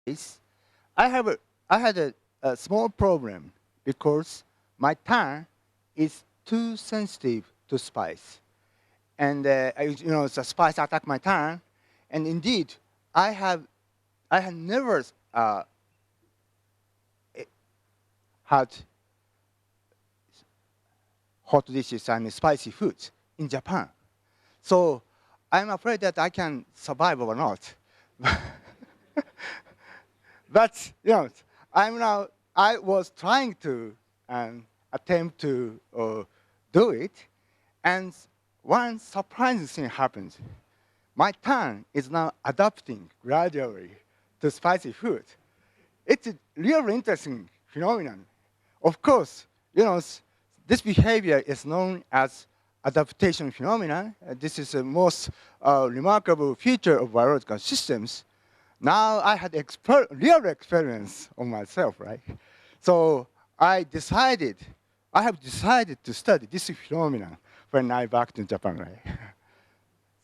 case, I had a small problem because my tongue is too sensitive to spice. And the spice attack my tongue. And indeed, I have never had hot dishes and spicy foods in Japan. So I'm afraid that I can survive or not. But I was trying to attempt to do it, and one surprising thing happened. My tongue is now adapting gradually to spicy food. It's a really interesting phenomenon. Of course, this behavior is known as adaptation phenomenon. This is the most remarkable feature of biological systems. Now I had real experience on myself, right? So I have decided to study this phenomenon when I back to Japan, right?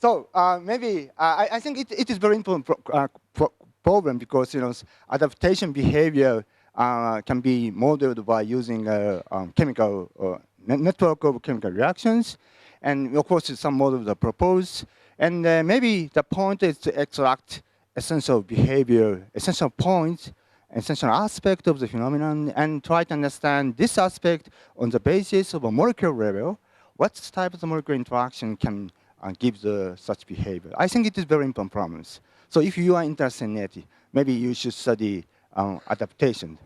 So maybe I think it is very important problem because adaptation behavior can be modeled by using a chemical network of chemical reactions, and of course some models are proposed. And maybe the point is to extract essential behavior, essential points, essential aspect of the phenomenon, and try to understand this aspect on the basis of a molecular level. What type of molecular interaction can give such behavior? I think it is very important problems. So if you are interested in it, maybe you should study adaptation.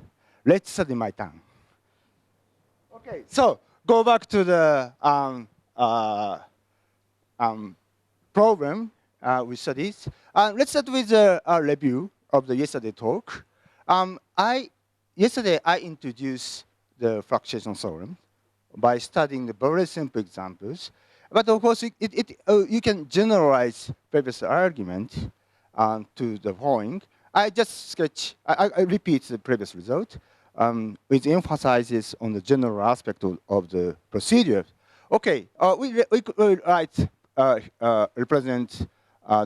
Let's study my tongue. Okay, so go back to the problem we studied. Let's start with a review of the yesterday talk. Yesterday I introduced the fluctuation theorem by studying the very simple examples. But of course, you can generalize previous argument to the following. I repeat the previous result, which emphasizes on the general aspect of the procedure. Okay, we could write,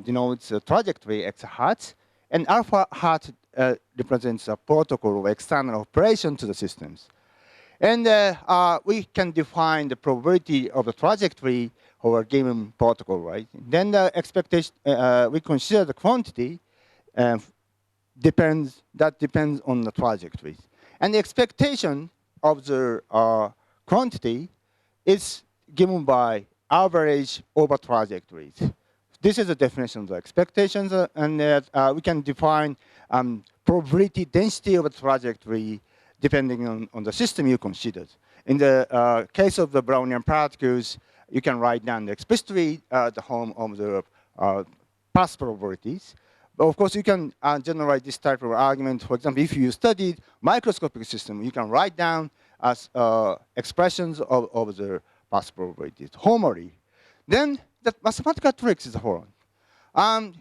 denotes the trajectory x hat, and alpha hat represents a protocol of external operation to the systems. And we can define the probability of the trajectory for a given protocol, right? Then the expectation, we consider the quantity depends on the trajectory. And the expectation of the quantity is given by average over trajectories. This is the definition of the expectations, and we can define probability density of the trajectory depending on the system you considered. In the case of the Brownian particles, you can write down explicitly the form of the path probabilities. But of course, you can generate this type of argument. For example, if you studied microscopic system, you can write down as expressions of the path probabilities formally. Then the mathematical tricks is the following.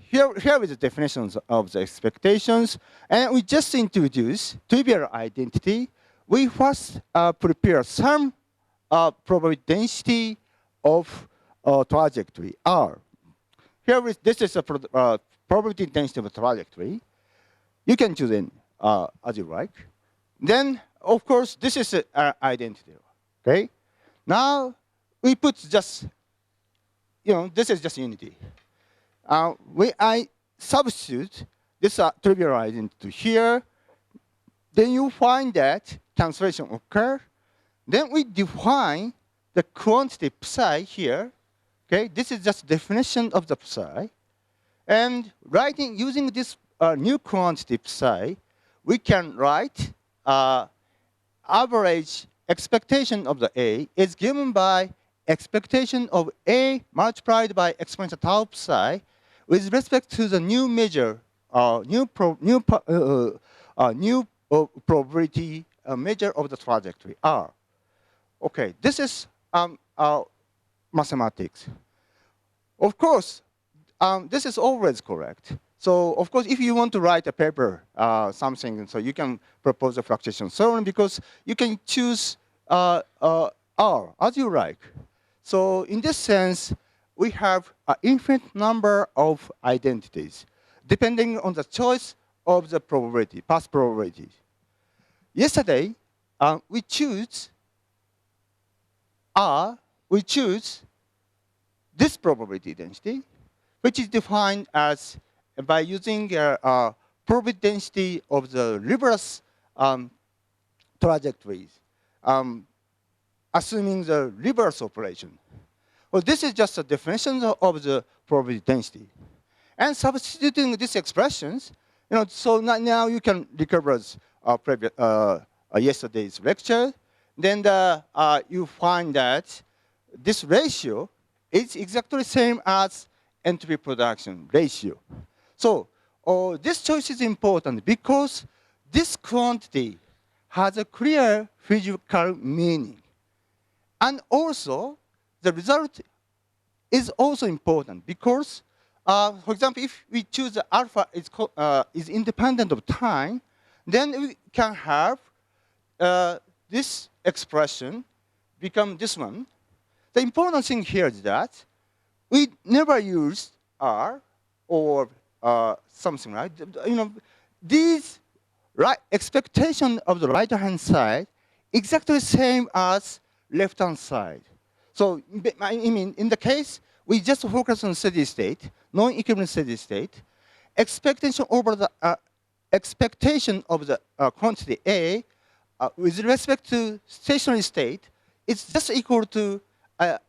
Here is the definitions of the expectations. And we just introduce trivial identity. We first prepare some probability density of trajectory, R. This is a probability density of a trajectory. You can choose it as you like. Then, of course, this is an identity. Okay? Now, we put just, this is just unity. I substitute this trivial identity here. Then you find that cancellation occurs. Then we define the quantity psi here. Okay, this is just definition of the psi. And using this new quantity psi, we can write average expectation of the A is given by expectation of A multiplied by exponential tau psi with respect to the new measure, new probability measure of the trajectory, R. Okay, this is mathematics. Of course, this is always correct. So, of course, if you want to write a paper, something, so you can propose a fluctuation theorem because you can choose R as you like. So, in this sense, we have an infinite number of identities. Depending on the choice of the probability, past probability. Yesterday, we choose this probability density, which is defined as by using probability density of the reverse trajectories, assuming the reverse operation. Well, this is just a definition of the probability density. And substituting these expressions, so now you can recover yesterday's lecture. Then you find that this ratio is exactly the same as entropy production ratio. So this choice is important because this quantity has a clear physical meaning. And also, the result is also important because, for example, if we choose the alpha is independent of time, then we can have this expression become this one. The important thing here is that we never use R or something, right? These expectation of the right-hand side exactly the same as left-hand side. So I mean, in the case, we just focus on steady state, non-equilibrium steady state. Expectation over the expectation of the quantity A with respect to stationary state is just equal to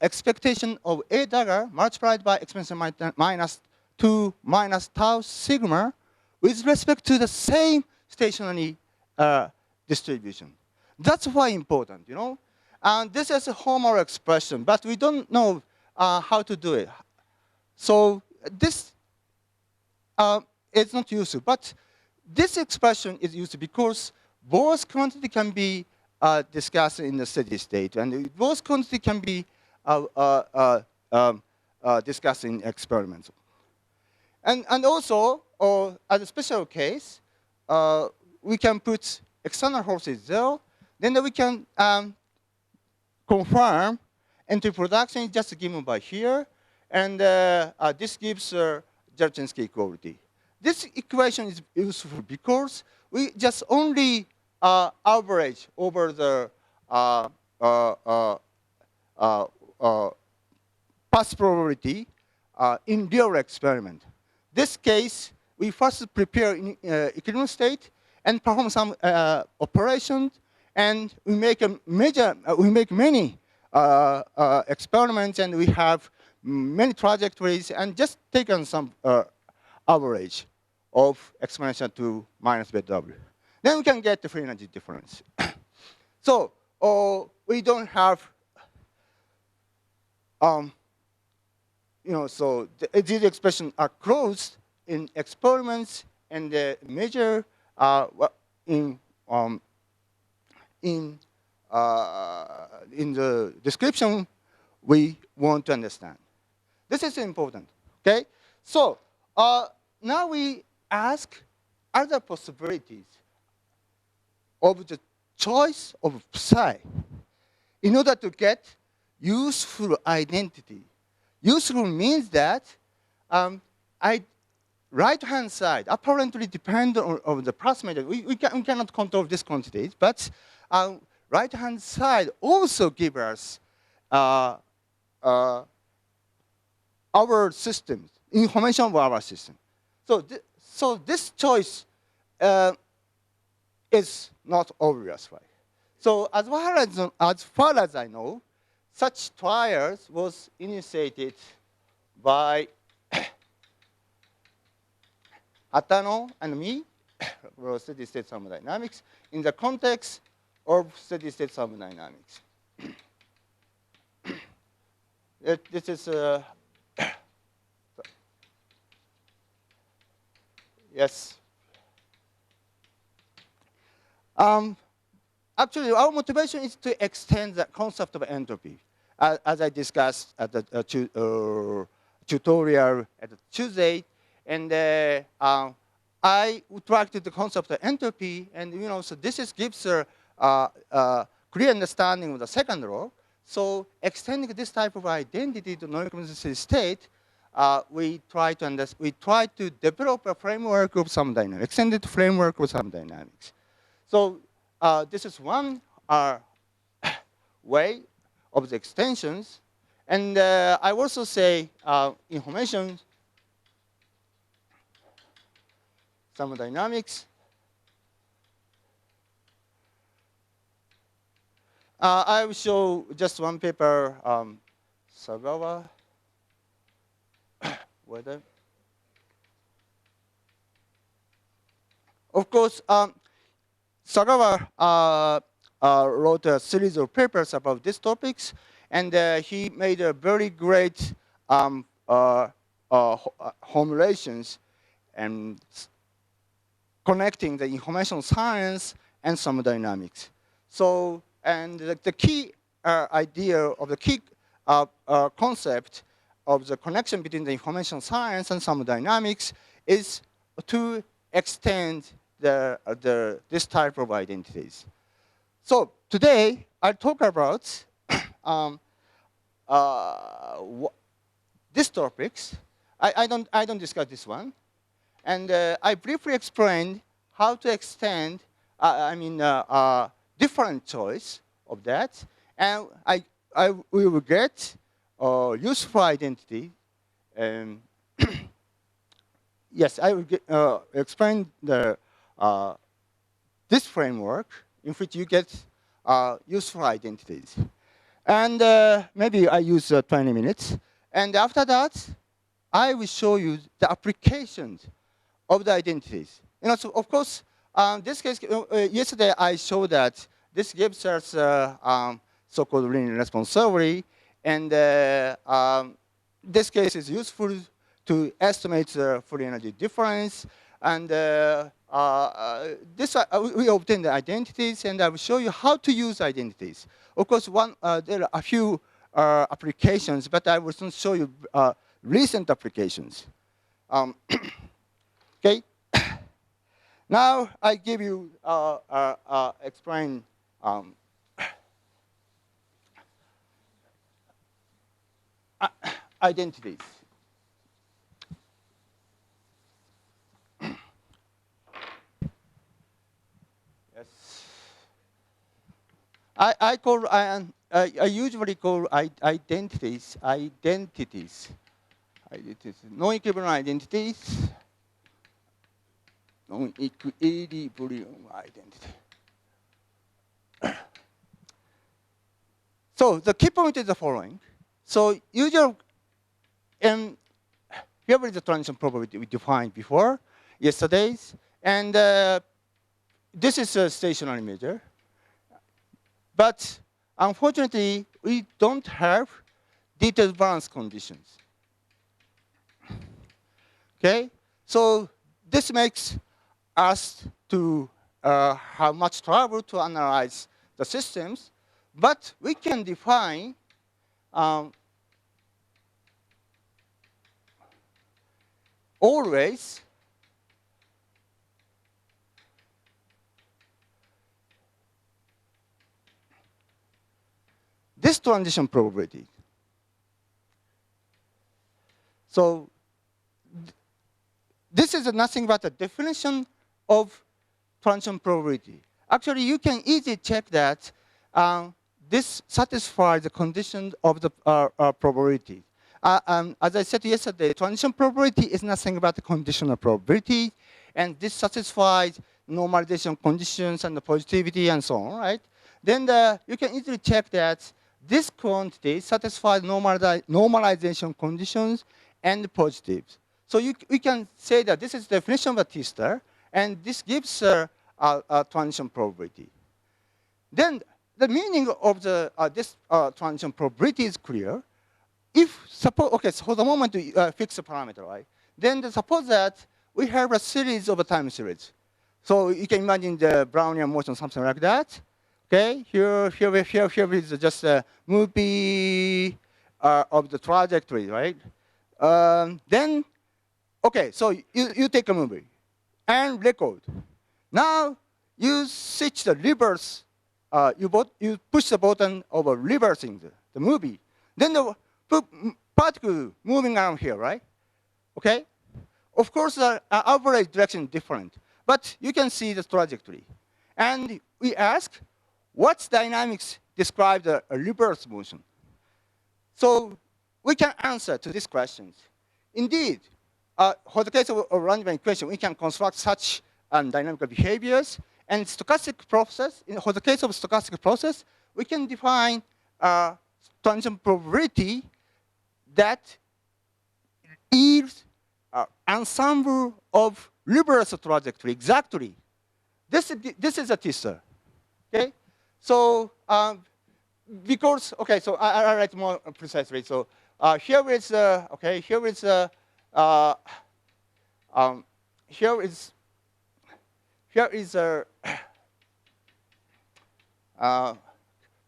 expectation of A dagger multiplied by exponential minus 2 minus tau sigma with respect to the same stationary distribution. That's why important, And this is a Homer expression, but we don't know how to do it. So this is not useful. But this expression is used because both quantity can be discussed in the steady state, and both quantity can be discussed in experiments. And also, as a special case, we can put external forces there. Then we can confirm entropy production is just given by here. And this gives Jarzynski equality. This equation is useful because we just only average over the past probability in real experiment. This case, we first prepare in equilibrium state and perform some operations, and we make many experiments, and we have many trajectories, and just taken some average of exponential to minus beta w. Then we can get the free energy difference. So we don't have, so these expressions are closed in experiments, and the measure in the description we want to understand. This is important, okay? So now we ask other possibilities of the choice of psi in order to get useful identity. Useful means that right-hand side apparently depend on the plus measure. We cannot control these quantities, but right-hand side also gives us our systems, information of our system. So this choice is not obvious, right? So as far as I know, such trials was initiated by Hatano and me for steady-state thermodynamics in the context of steady-state thermodynamics. This is yes. Actually, our motivation is to extend the concept of entropy, as I discussed at the tutorial at the Tuesday. And I tracked the concept of entropy, and so this gives a clear understanding of the second law. So extending this type of identity to non-equilibrium state we try to develop a framework of thermodynamics, extended framework of thermodynamics. So this is one way of the extensions. And I also say information thermodynamics. I will show just one paper, Sagawa, whether. Of course, Sagawa wrote a series of papers about these topics, and he made a very great formulations and connecting the information science and thermodynamics. So, and the key idea of the key concept of the connection between the information science and thermodynamics is to extend this type of identities. So today I'll talk about these topics. I don't discuss this one, and I briefly explained how to extend. Different choice of that, and we will get useful identity. Yes, I will explain this framework in which you get useful identities. And maybe I use 20 minutes. And after that, I will show you the applications of the identities. So of course, this case, yesterday I showed that this gives us so-called linear response theory. And this case is useful to estimate the Fourier energy difference. And we obtain the identities, and I will show you how to use identities. Of course, there are a few applications, but I will soon show you recent applications. Okay. Now I give you explain identities. Yes. I usually call identities nonequilibrium identities. Non-equilibrium identity. So the key point is the following. So usually, here is the transition probability we defined before, yesterday's. And this is a stationary measure. But unfortunately, we don't have detailed balance conditions. Okay? So this makes us to have much trouble to analyze the systems, but we can define always this transition probability. So this is nothing but a definition of transition probability. Actually, you can easily check that this satisfies the condition of the probability. As I said yesterday, transition probability is nothing but the conditional probability, and this satisfies normalization conditions and the positivity and so on, right? Then you can easily check that this quantity satisfies normalization conditions and positives. So we can say that this is the definition of a T-star, and this gives a transition probability. Then the meaning of this transition probability is clear. If suppose, okay, so for the moment we fix a parameter, right? Then suppose that we have a series of a time series. So you can imagine the Brownian motion, something like that. Okay, here is just a movie of the trajectory, right? Then, okay, so you take a movie and record. Now you switch the reverse. You push the button of reversing the movie. Then particle moving around here, right? Okay? Of course, the average direction is different, but you can see the trajectory. And we ask, what dynamics describe the reverse motion? So we can answer to these questions. Indeed, for the case of a random equation, we can construct such dynamical behaviors. And stochastic process, for the case of stochastic process, we can define transition probability that yields ensemble of reverse trajectory exactly. This is a teaser. Okay? So because okay, so I write more precisely. So here is okay, here is a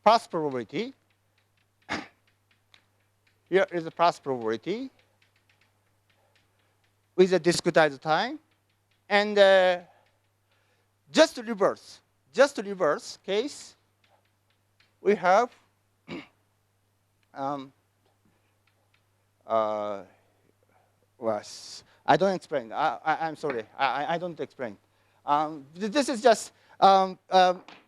path probability. Here is a path probability with a discretized time, and just reverse case, we have was I don't explain. I'm sorry. I don't explain. This is just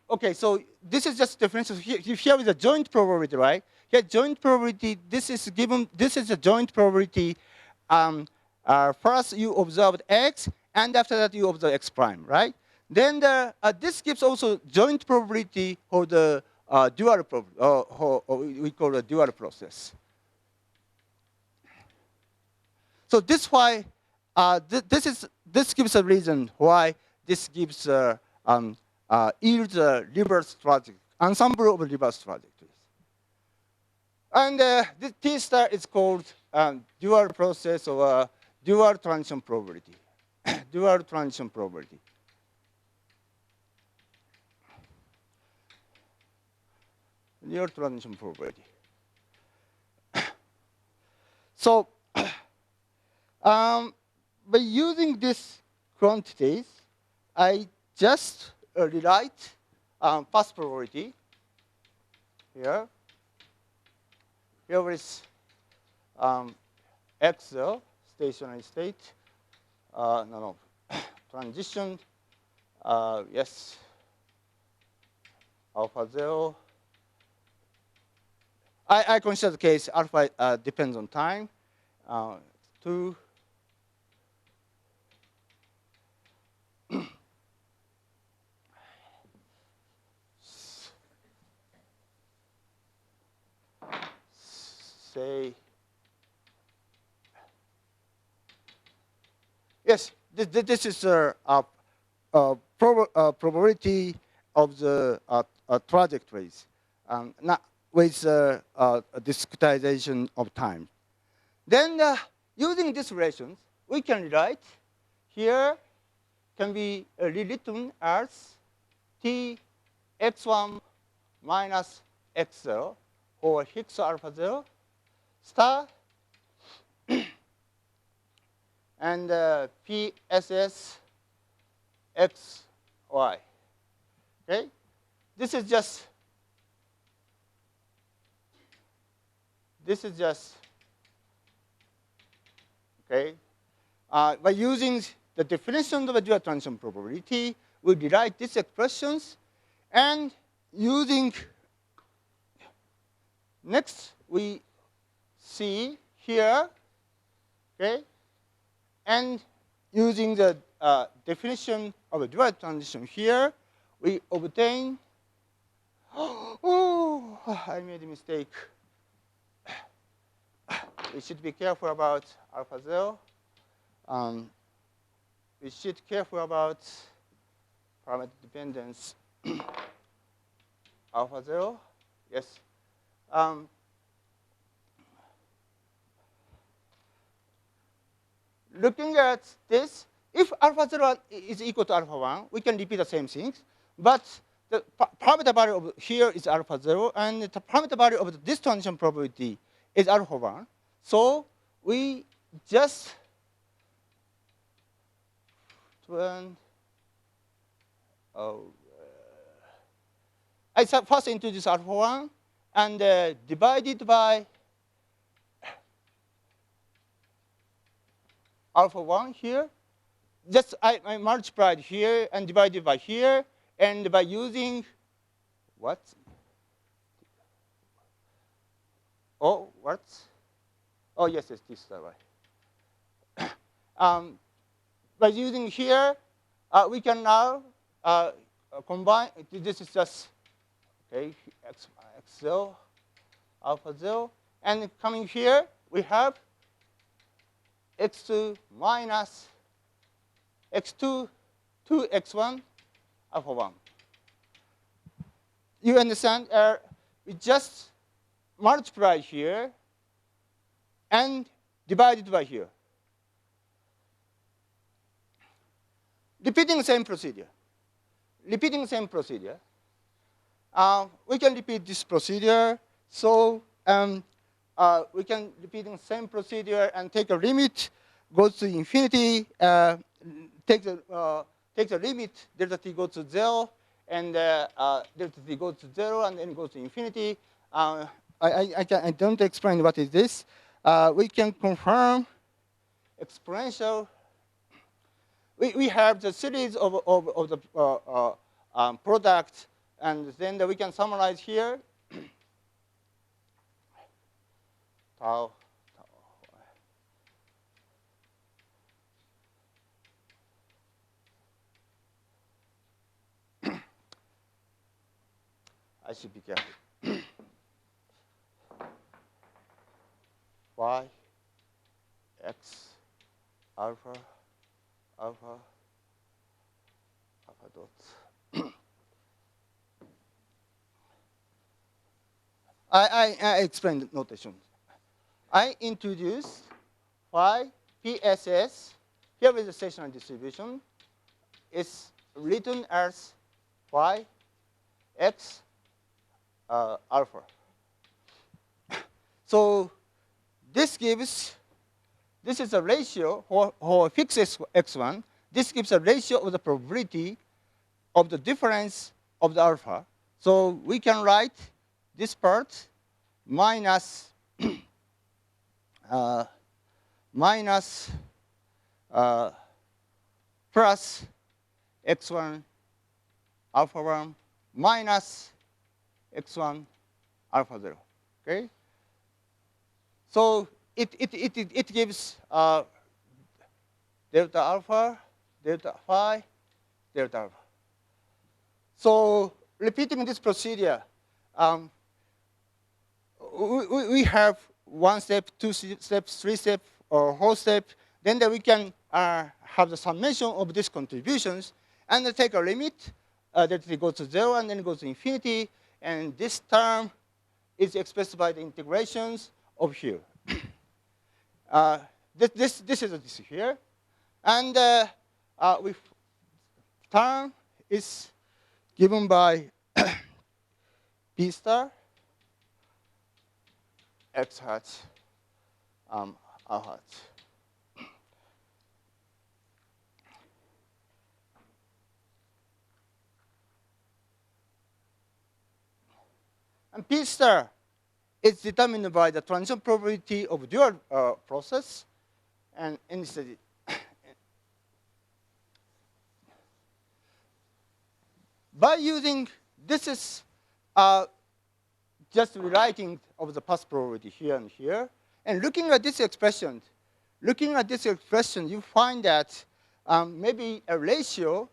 okay. So this is just difference. Here is a joint probability, right? Here joint probability. This is given. This is a joint probability. First you observed x, and after that you observe x prime, right? Then this gives also joint probability for the dual we call a dual process. So this why this gives a reason why this gives yields reverse trajectory, ensemble of reverse trajectories. And this T star is called dual process or dual transition probability. Dual transition probability. Dual transition probability. So by using these quantities, I just rewrite path probability here. Here is XL, stationary state. No, transition. Yes, alpha 0. I consider the case alpha depends on time. 2. Say yes. This is probability of the trajectories, not with discretization of time. Then using these relations, we can write here can be rewritten as T x1 minus x0 or Higgs alpha 0 star and PSS XY. Okay? This is just okay. By using the definition of a dual transition probability, we derive these expressions, and using next we see here, okay, and using the definition of a dual transition here, we obtain. Oh, I made a mistake. We should be careful about alpha 0. We should be careful about parameter dependence. Alpha 0, yes. Looking at this, if alpha 0 is equal to alpha 1, we can repeat the same things. But the parameter value of here is alpha 0, and the parameter value of this transition probability is alpha 1. So we just I first introduce alpha 1 and divided by alpha 1 here. Just I multiplied here and divided by here, and by using what? Oh, what? Oh, yes, yes, this is right. By using here, we can now combine. This is just okay, x 0, alpha 0, and coming here, we have x2 minus x2 2x1 alpha 1. You understand? We just multiply here and divide it by here. Repeating the same procedure. Repeating the same procedure. We can repeat this procedure. So we can repeat the same procedure and take a limit, goes to infinity, take the limit, delta t goes to 0, and delta t goes to 0, and then goes to infinity. I don't explain what is this. We can confirm exponential. We have the series of the product, and then we can summarize here. Tau. I should be careful. Y, X, alpha, alpha, alpha dots. I explained the notation. I introduce phi PSS. Here is the stationary distribution. It's written as phi x alpha. So this is a ratio for fixed x1. This gives a ratio of the probability of the difference of the alpha. So we can write this part minus minus plus x1 alpha 1 minus x1 alpha 0. Okay? So it gives delta alpha, delta phi, delta alpha. So repeating this procedure, we have 1 step, 2 steps, 3 steps, or whole step. Then we can have the summation of these contributions and take a limit that it goes to 0 and then goes to infinity. And this term is expressed by the integrations of here. This is this here. And with term is given by P star X hat, R hat. And P star is determined by the transition probability of dual process. And instead, by using this is just rewriting of the past probability here and here, and looking at this expression, you find that maybe a ratio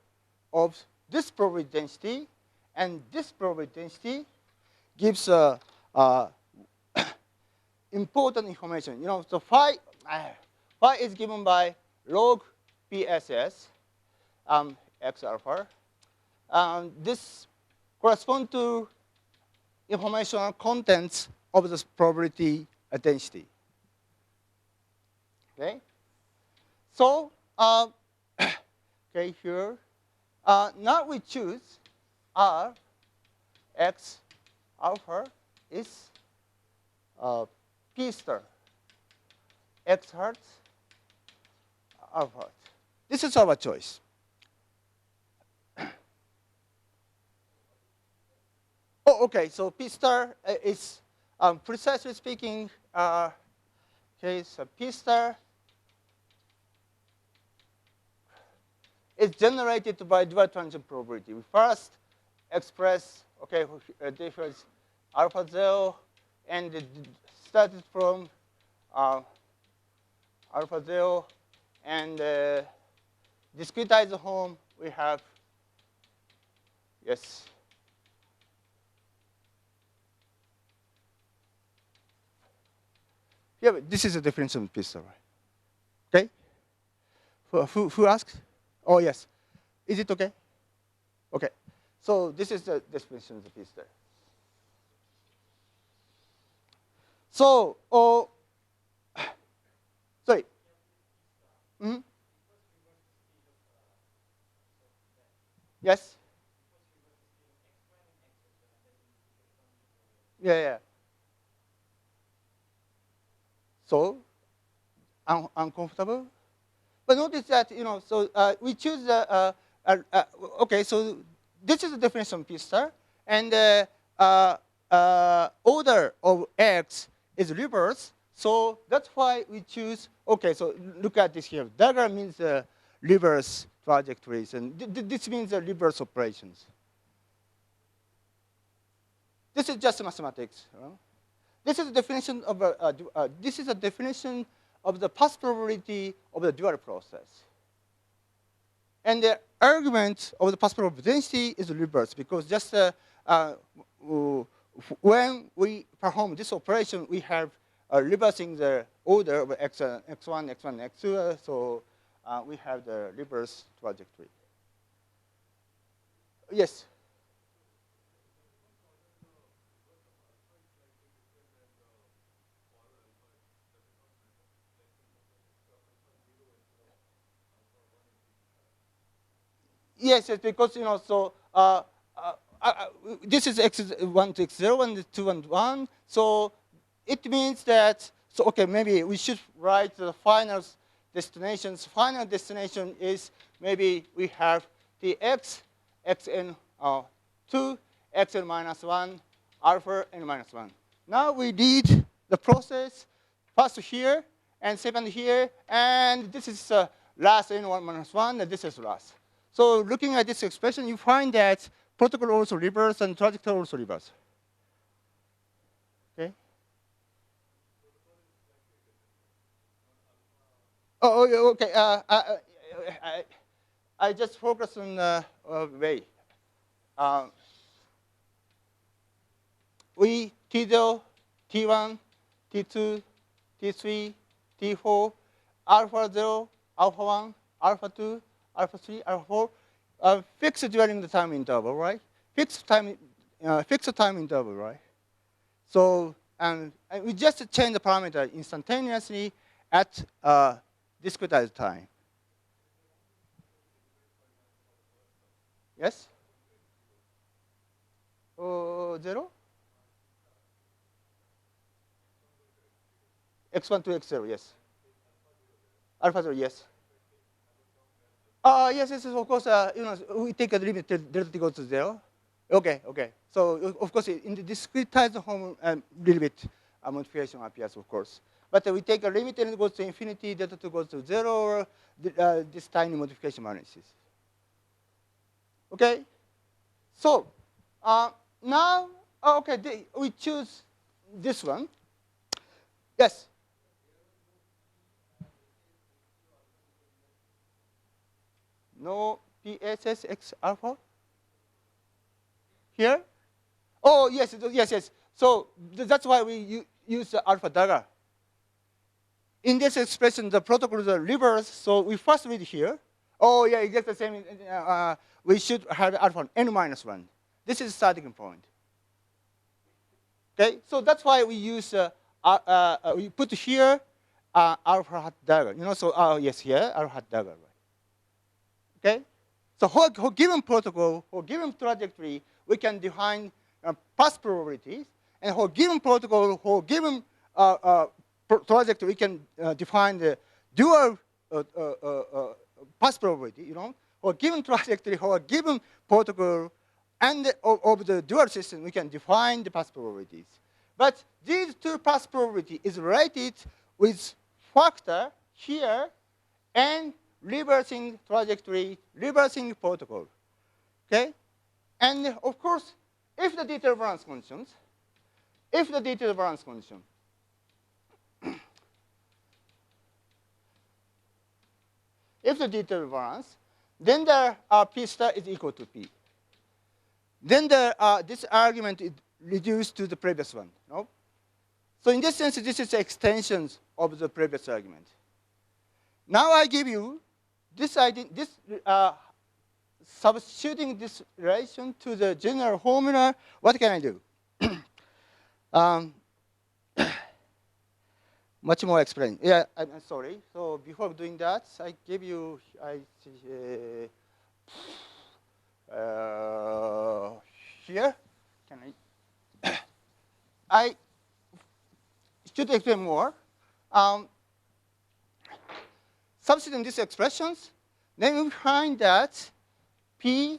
of this probability density and this probability density gives important information. You know, so phi is given by log PSS x alpha. This corresponds to informational contents of the probability density. Okay. So okay, here now we choose R x alpha is P star x hat alpha hat. This is our choice. Oh, okay. So P star is precisely speaking. Okay, so P star is generated by dual transition probability. We first express, okay, difference alpha 0, and it started from alpha 0, and discretize the home, we have, yes. Yeah, but this is a definition of pistol, right? Okay? Who asked? Oh, yes. Is it okay? Okay. So this is the definition of the pistol. So, sorry. Mm-hmm. Yes? Yeah, yeah. So, uncomfortable? But notice that, so we choose the, okay, so this is the definition of P star, and order of X is reverse, so that's why we choose, okay, so look at this here. Dagger means reverse trajectories, and this means reverse operations. This is just mathematics. This is a definition of this is a definition of the past probability of the dual process. And the argument of the past probability density is reverse, because just when we perform this operation, we have reversing the order of x1, x1, x2, so we have the reverse trajectory. Yes? Yes, it's because, so this is x1 to x0 and 2 and 1. So it means that, so okay, maybe we should write the final destinations. Final destination is maybe we have the xn 2, xn minus 1, alpha n minus 1. Now we read the process first here and second here, and this is last n1 minus 1, and this is last. So looking at this expression, you find that protocol also reverse and trajectory also reverse. Okay? Oh, okay. I just focus on way. We T0, T1, T2, T3, T4, alpha 0, alpha 1, alpha 2, alpha 3, alpha 4, fixed during the time interval, right? Fixed time interval, right? So, and we just change the parameter instantaneously at discretized time. Yes? 0? x1 to x0, yes. Alpha 0, yes. Yes, of course, we take a limit till delta goes to 0. Okay. So, of course, in the discretized home, a little bit modification appears, of course. But we take a limit and it goes to infinity, delta 2 goes to 0, or this tiny modification analysis. Okay? So, now, okay, we choose this one. Yes? No PSS X alpha? Here? Oh, yes. So that's why we use the alpha dagger. In this expression, the protocol is reverse, so we first read here. Oh, yeah, exactly the same. We should have alpha n minus 1. This is starting point. Okay, so that's why we use, we put here alpha hat dagger. So, yes, here, alpha hat dagger. Okay? So for given protocol, for given trajectory, we can define past probabilities. And for given protocol, for given trajectory, we can define the dual past probability. For given trajectory, for a given protocol, and of the dual system, we can define the past probabilities. But these two past probability is related with factor here and reversing trajectory, reversing protocol. Okay? And of course, if the detailed balance conditions, if the detailed balance condition, if the detailed balance, then the P star is equal to P. Then this argument is reduced to the previous one. No? So in this sense, this is the extension of the previous argument. Now I give you this idea, substituting this relation to the general formula. What can I do? Much more explain. Yeah, I'm sorry. So before doing that, I give you, here, can I should explain more. Substituting these expressions, then we find that P,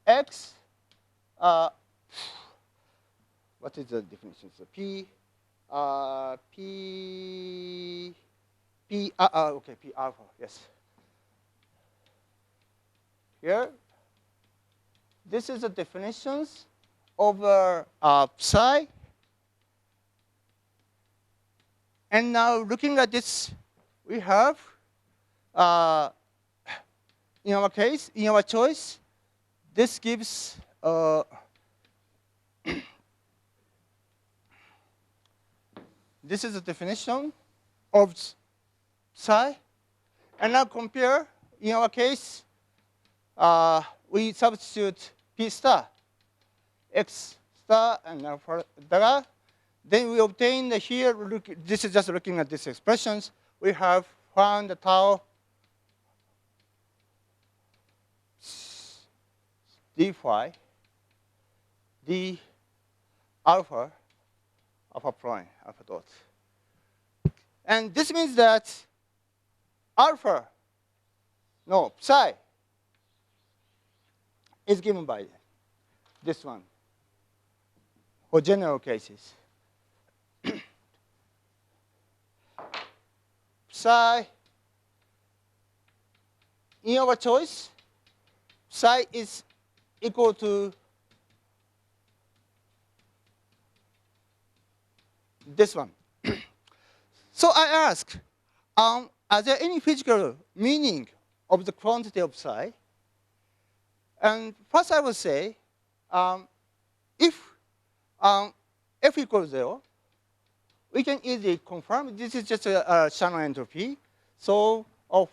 X, what is the definition? So P, P alpha, yes. Here, this is the definitions of psi. And now looking at this, we have, in our case, in our choice, this gives this is the definition of psi. And now compare, in our case, we substitute P star, X star, and alpha dagger. Then we obtain here, this is just looking at these expressions, we have found the tau d phi, d alpha, alpha prime, alpha dot. And this means that psi is given by this one for general cases. Psi, in our choice, psi is equal to this one. So I ask, are there any physical meaning of the quantity of psi? And first I will say, if f equals 0, we can easily confirm this is just a Shannon entropy. So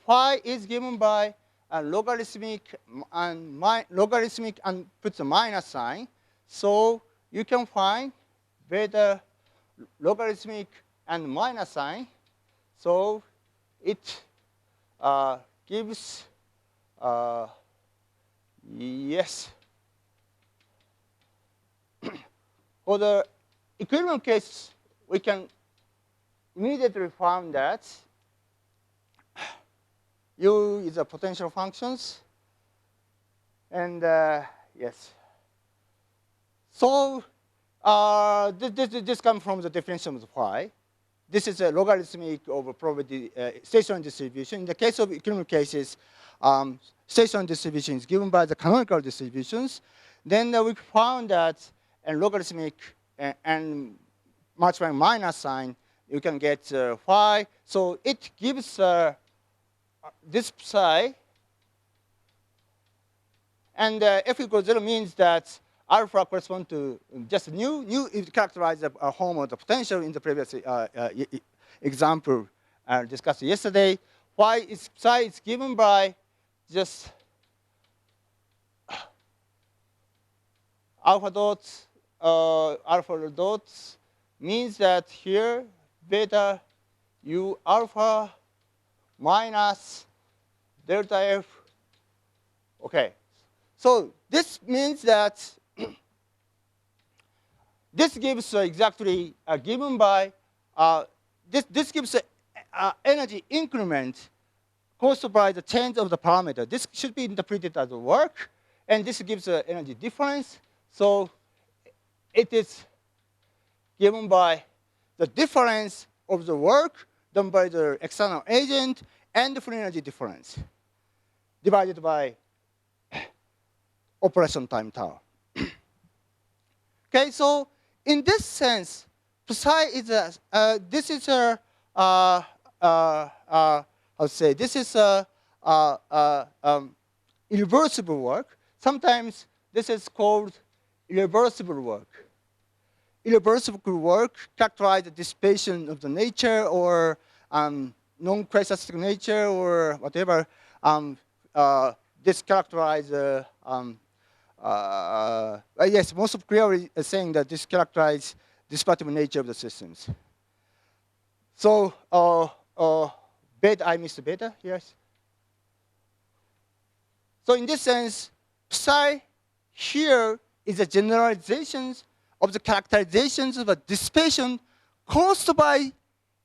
phi is given by a logarithmic and puts a minus sign. So you can find beta logarithmic and minus sign. So it gives yes. For the equivalent case, we can immediately find that U is a potential functions. And yes. So this comes from the definition of phi. This is a logarithmic over probability stationary distribution. In the case of equivalent cases, stationary distribution is given by the canonical distributions. Then we found that a logarithmic and multiplying minus sign, you can get phi. So it gives this psi. And f equals 0 means that alpha corresponds to just nu. Nu is characterized a form of the potential in the previous example discussed yesterday. Psi is given by just alpha dots, alpha dots means that here beta u alpha minus delta f. Okay. So this means that this gives exactly given by this gives energy increment caused by the change of the parameter. This should be interpreted as work, and this gives energy difference. So it is given by the difference of the work done by the external agent and the free energy difference divided by operation time tau. Okay, so in this sense, psi is a, this is a, how to say, this is a, irreversible work. Sometimes this is called irreversible work. Irreversible work characterize the dissipation of the nature or non-quasi-static nature or whatever. This characterize yes, most of clearly is saying that this characterize dissipative nature of the systems. So beta, I missed beta, yes. So in this sense, psi here is a generalization of the characterizations of a dissipation caused by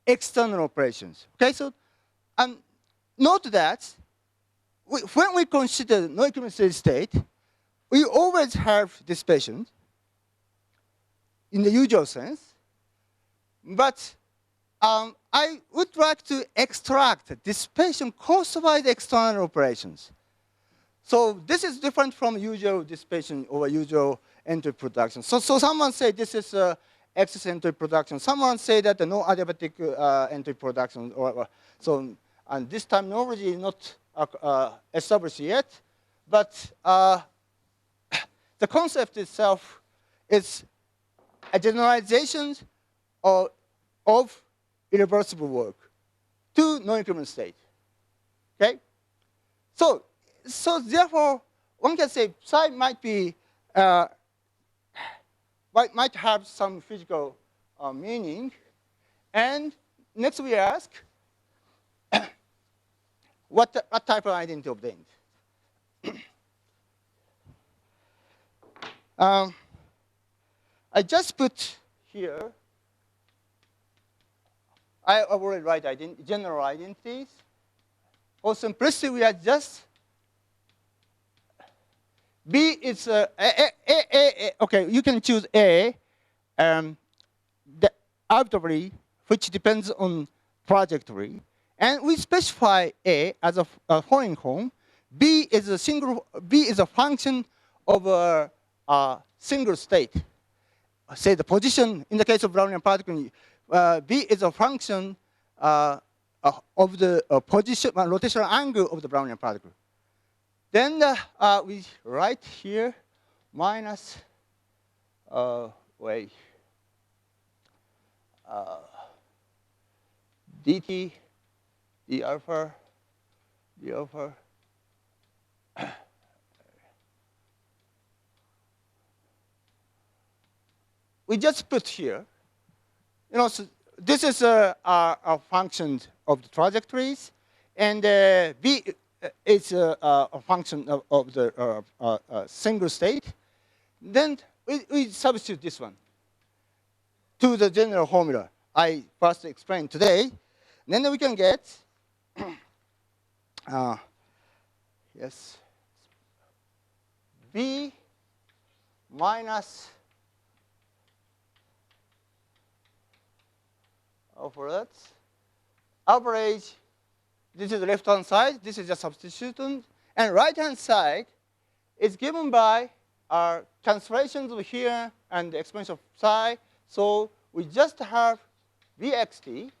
external operations. Okay, so note that when we consider non-equilibrium steady state, we always have dissipation in the usual sense, but I would like to extract dissipation caused by the external operations. So this is different from usual dissipation or usual entry production. So someone say this is excess entry production. Someone say that the no adiabatic entry production. So and this terminology is not established yet, but the concept itself is a generalization of irreversible work to non-equilibrium state. Okay, so therefore one can say psi might be might have some physical meaning, and next we ask what type of identity obtained. I just put here, I already write general identities. For simplicity, we are just, B is okay, you can choose A, the arbitrary, which depends on trajectory. And we specify A as a foreign home. B is a function of a single state. Say the position, in the case of Brownian particle, B is a function of the position, rotational angle of the Brownian particle. Then we write here minus, dt, d alpha, d alpha, we just put here, so this is a function of the trajectories, and B is a function of the single state. Then we substitute this one to the general formula I first explained today. Then we can get, yes, B minus for that average. This is the left-hand side. This is just substitution. And right-hand side is given by our cancellations over here and the exponential of psi. So we just have Vxt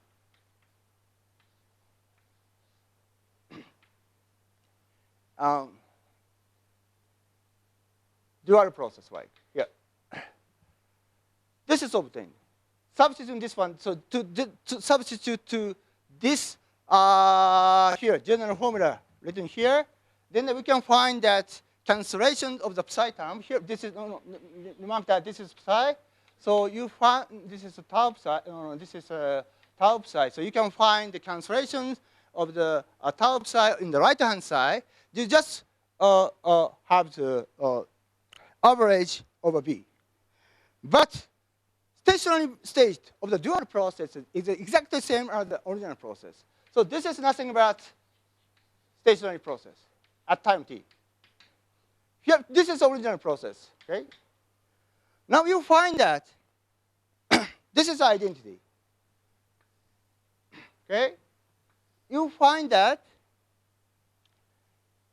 dual process, right? Yeah. This is obtained. Substituting this one, so to substitute to this here, general formula written here, then we can find that cancellation of the psi term here. This is, remark that this is psi. So you find, this is a tau psi, this is a tau psi. So you can find the cancellation of the tau psi in the right-hand side. You just have the average over B. But stationary state of the dual process is exactly the same as the original process. So this is nothing but stationary process at time t. Here, this is the original process. Okay. Now you find that this is identity. Okay. you find that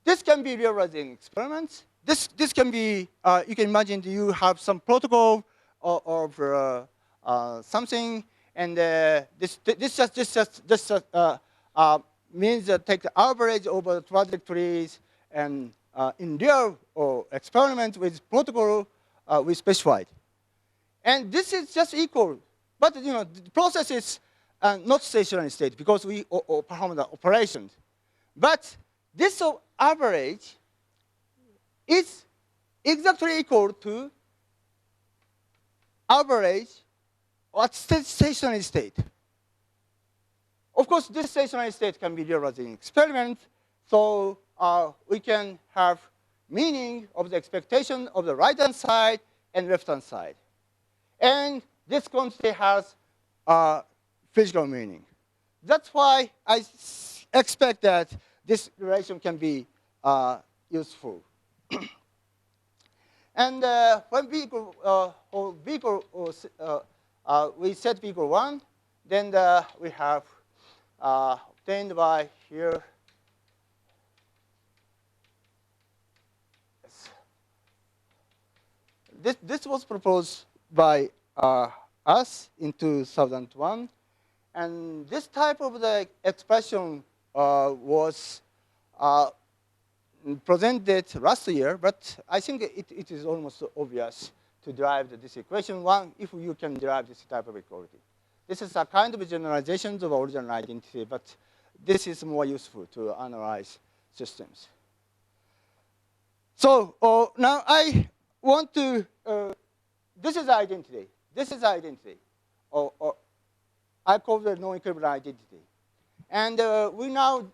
this can be realized in experiments. This can be, you can imagine you have some protocol of something, and this just means that take the average over the trajectories, and in real experiment with protocol we specified. And this is just equal, but the process is not stationary state because we perform the operations. But this average is exactly equal to average at stationary state. Of course, this stationary state can be realized in experiment, so we can have meaning of the expectation of the right-hand side and left-hand side. And this quantity has physical meaning. That's why I expect that this relation can be useful. And when v we set v equal 1, then we have obtained by here. This was proposed by us in 2001, and this type of the expression was presented last year, but I think it is almost obvious to derive this equation one if you can derive this type of equality. This is a kind of generalization of original identity, but this is more useful to analyze systems. So now I want to, this is identity. This is identity. Or I call it nonequilibrium identity. And we now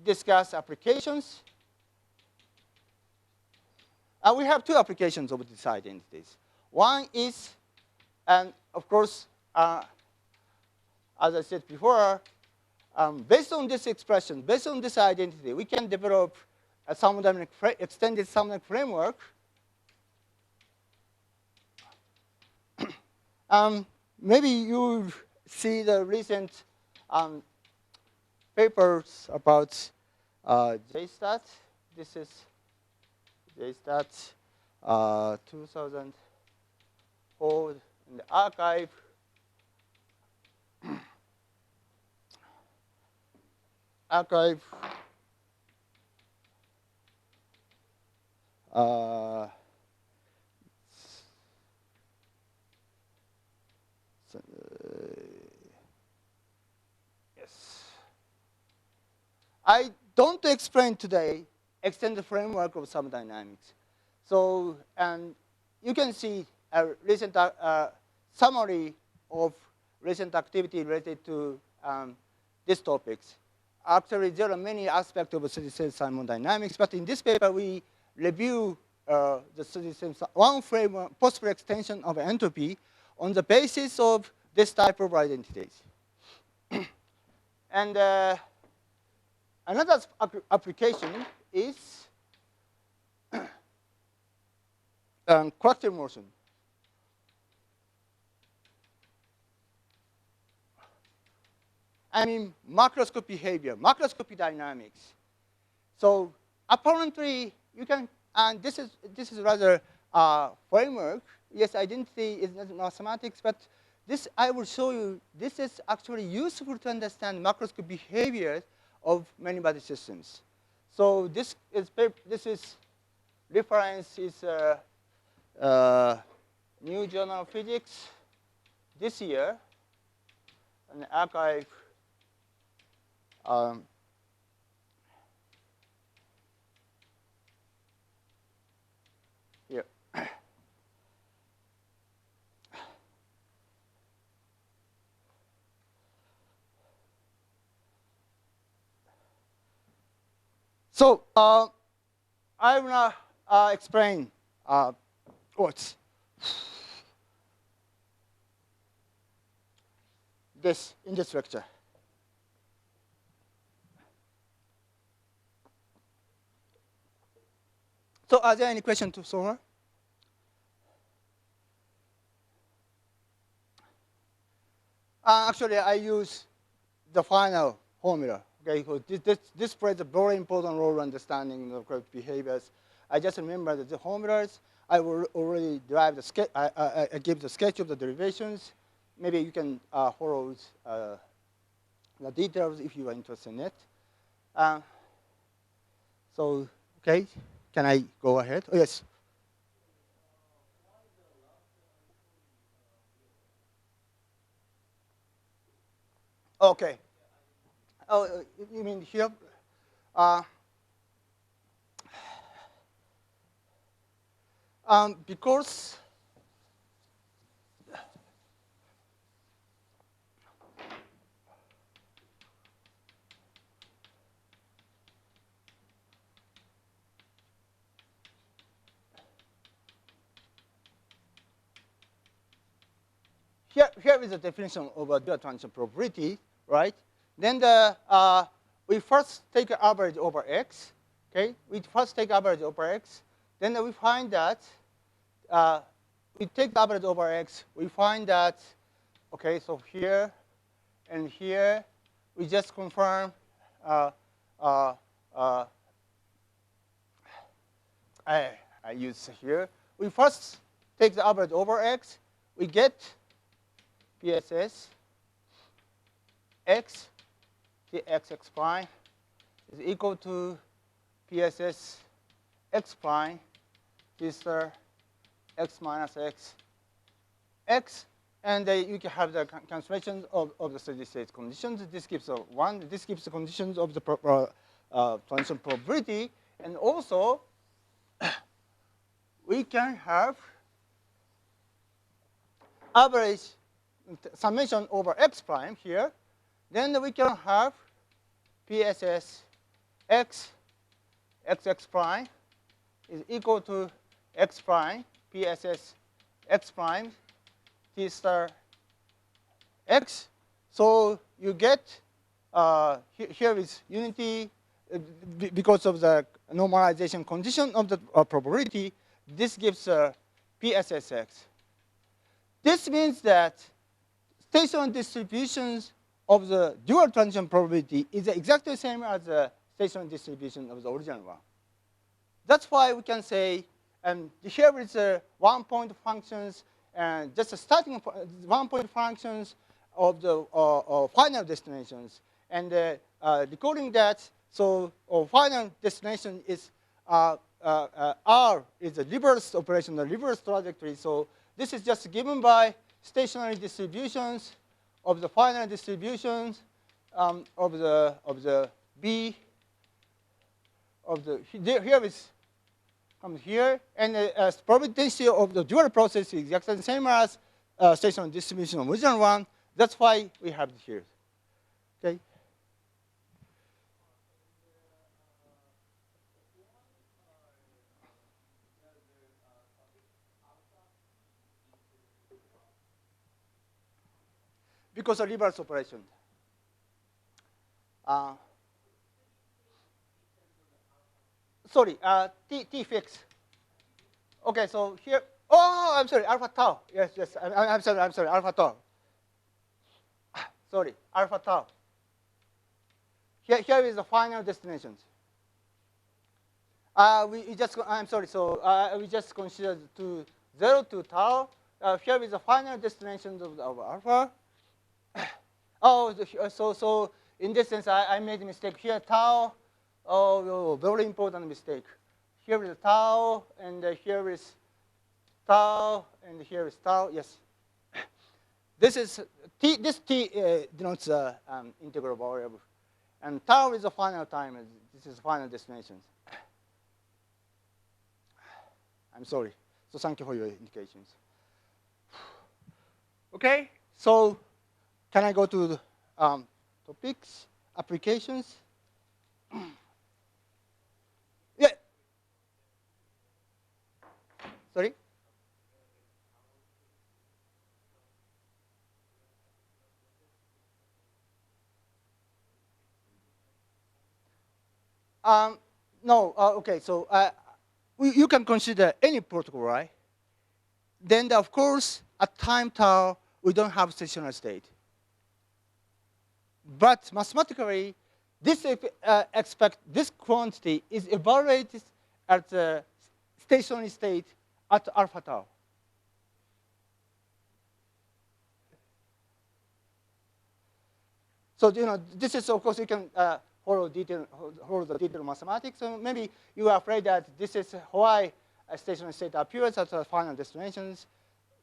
discuss applications. We have two applications of these identities. One is, and of course, as I said before, based on this expression, based on this identity, we can develop a extended thermodynamic framework. Maybe you see the recent papers about JSTAT. This is JSTAT 2004 in the archive. Yes. I don't explain today extended framework of thermodynamics. So, and you can see a recent summary of recent activity related to these topics. Actually, there are many aspects of steady-state thermodynamics, but in this paper, we review the steady-state one framework, possible extension of entropy on the basis of this type of identities. And another application is corrective motion. I mean, macroscopic behavior, macroscopic dynamics. So apparently, you can, and this is rather framework. Yes, identity is not mathematics, but this I will show you. This is actually useful to understand macroscopic behavior of many body systems. So this is reference is New Journal of Physics this year, an archive. Here. So I will now explain what's this in this lecture. So are there any questions so far? Actually, I use the final formula Okay, so this plays a very important role in understanding of correct behaviors. I just remember that the formulas, I will already derive the sketch, I give the sketch of the derivations. Maybe you can follow the details if you are interested in it. So, okay, can I go ahead? Oh, yes. Okay. Oh, you mean here? Uh, because here is the definition of a dual transition probability, right? Then we first take an average over x, okay? We first take average over x. Then we find that we take the average over x. We find that, okay, so here and here, we just confirm I use here. We first take the average over x. We get PSS x, the x prime is equal to PSS x prime, this x minus x, and you can have the cancellation of the steady state conditions. This gives a 1. This gives the conditions of the transition probability, and also we can have average summation over x prime here. Then we can have PSS x prime is equal to x prime PSS x prime t star x. So you get here is unity because of the normalization condition of the probability. This gives PSSX. This means that stationary distributions of the dual transition probability is exactly the same as the stationary distribution of the original one. That's why we can say, here is 1 point functions, and just a starting 1 point functions of the final destinations. And decoding that, so final destination is R is a reverse operation, the reverse trajectory. So this is just given by stationary distributions of the final distributions of the B of the here is comes here, and probability density of the dual process is exactly the same as stationary distribution of original one. That's why we have it here. Okay. Because of reverse operation. Sorry, T fix. Okay, so here, oh, I'm sorry, alpha tau. Yes, yes, I'm sorry, alpha tau. Sorry, alpha tau. Here is the final destinations. We just, I'm sorry, so we just consider to 0 to tau. Here is the final destinations of alpha. Oh, so in this sense, I made a mistake here. Tau, oh, very important mistake. Here is tau, and here is tau, and here is tau. Yes. This is t. This t denotes integral variable, and tau is the final time. This is final destinations. I'm sorry. So thank you for your indications. Okay. So can I go to the topics, applications? Yeah. Sorry? No, okay, so you can consider any protocol, right? Then, of course, at time tau, we don't have stationary state. But mathematically, this quantity is evaluated at the stationary state at alpha tau. So this is, of course, you can follow the detailed mathematics. So maybe you are afraid that this is why a stationary state appears at the final destinations.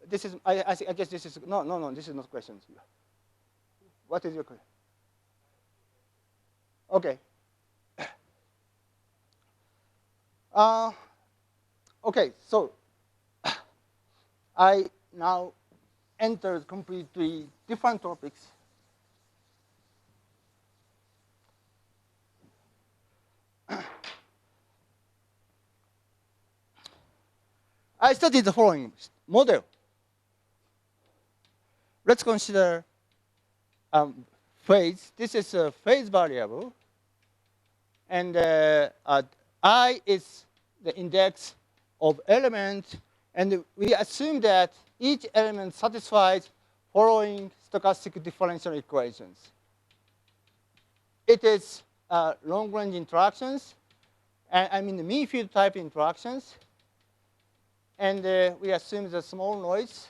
This is, I guess this is, no, this is not questions. What is your question? Okay. Okay, so I now enter completely different topics. I studied the following model. Let's consider phase. This is a phase variable. And I is the index of element. And we assume that each element satisfies following stochastic differential equations. It is long-range interactions. I mean the mean field type interactions. And we assume the small noise.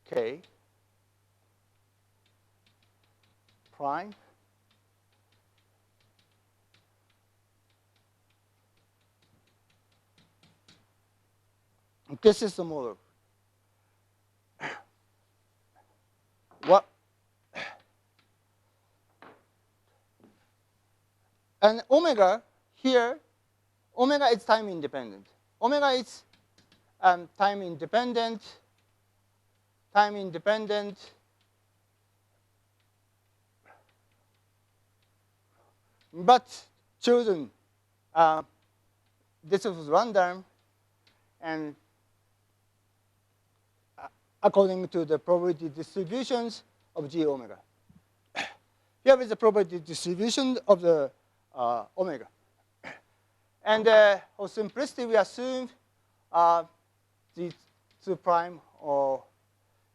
K prime. This is the model. What? And omega here, omega is time independent. Omega is time independent, but chosen. This was random, and according to the probability distributions of G omega. Here is the probability distribution of the omega. And for simplicity, we assume the 2 prime or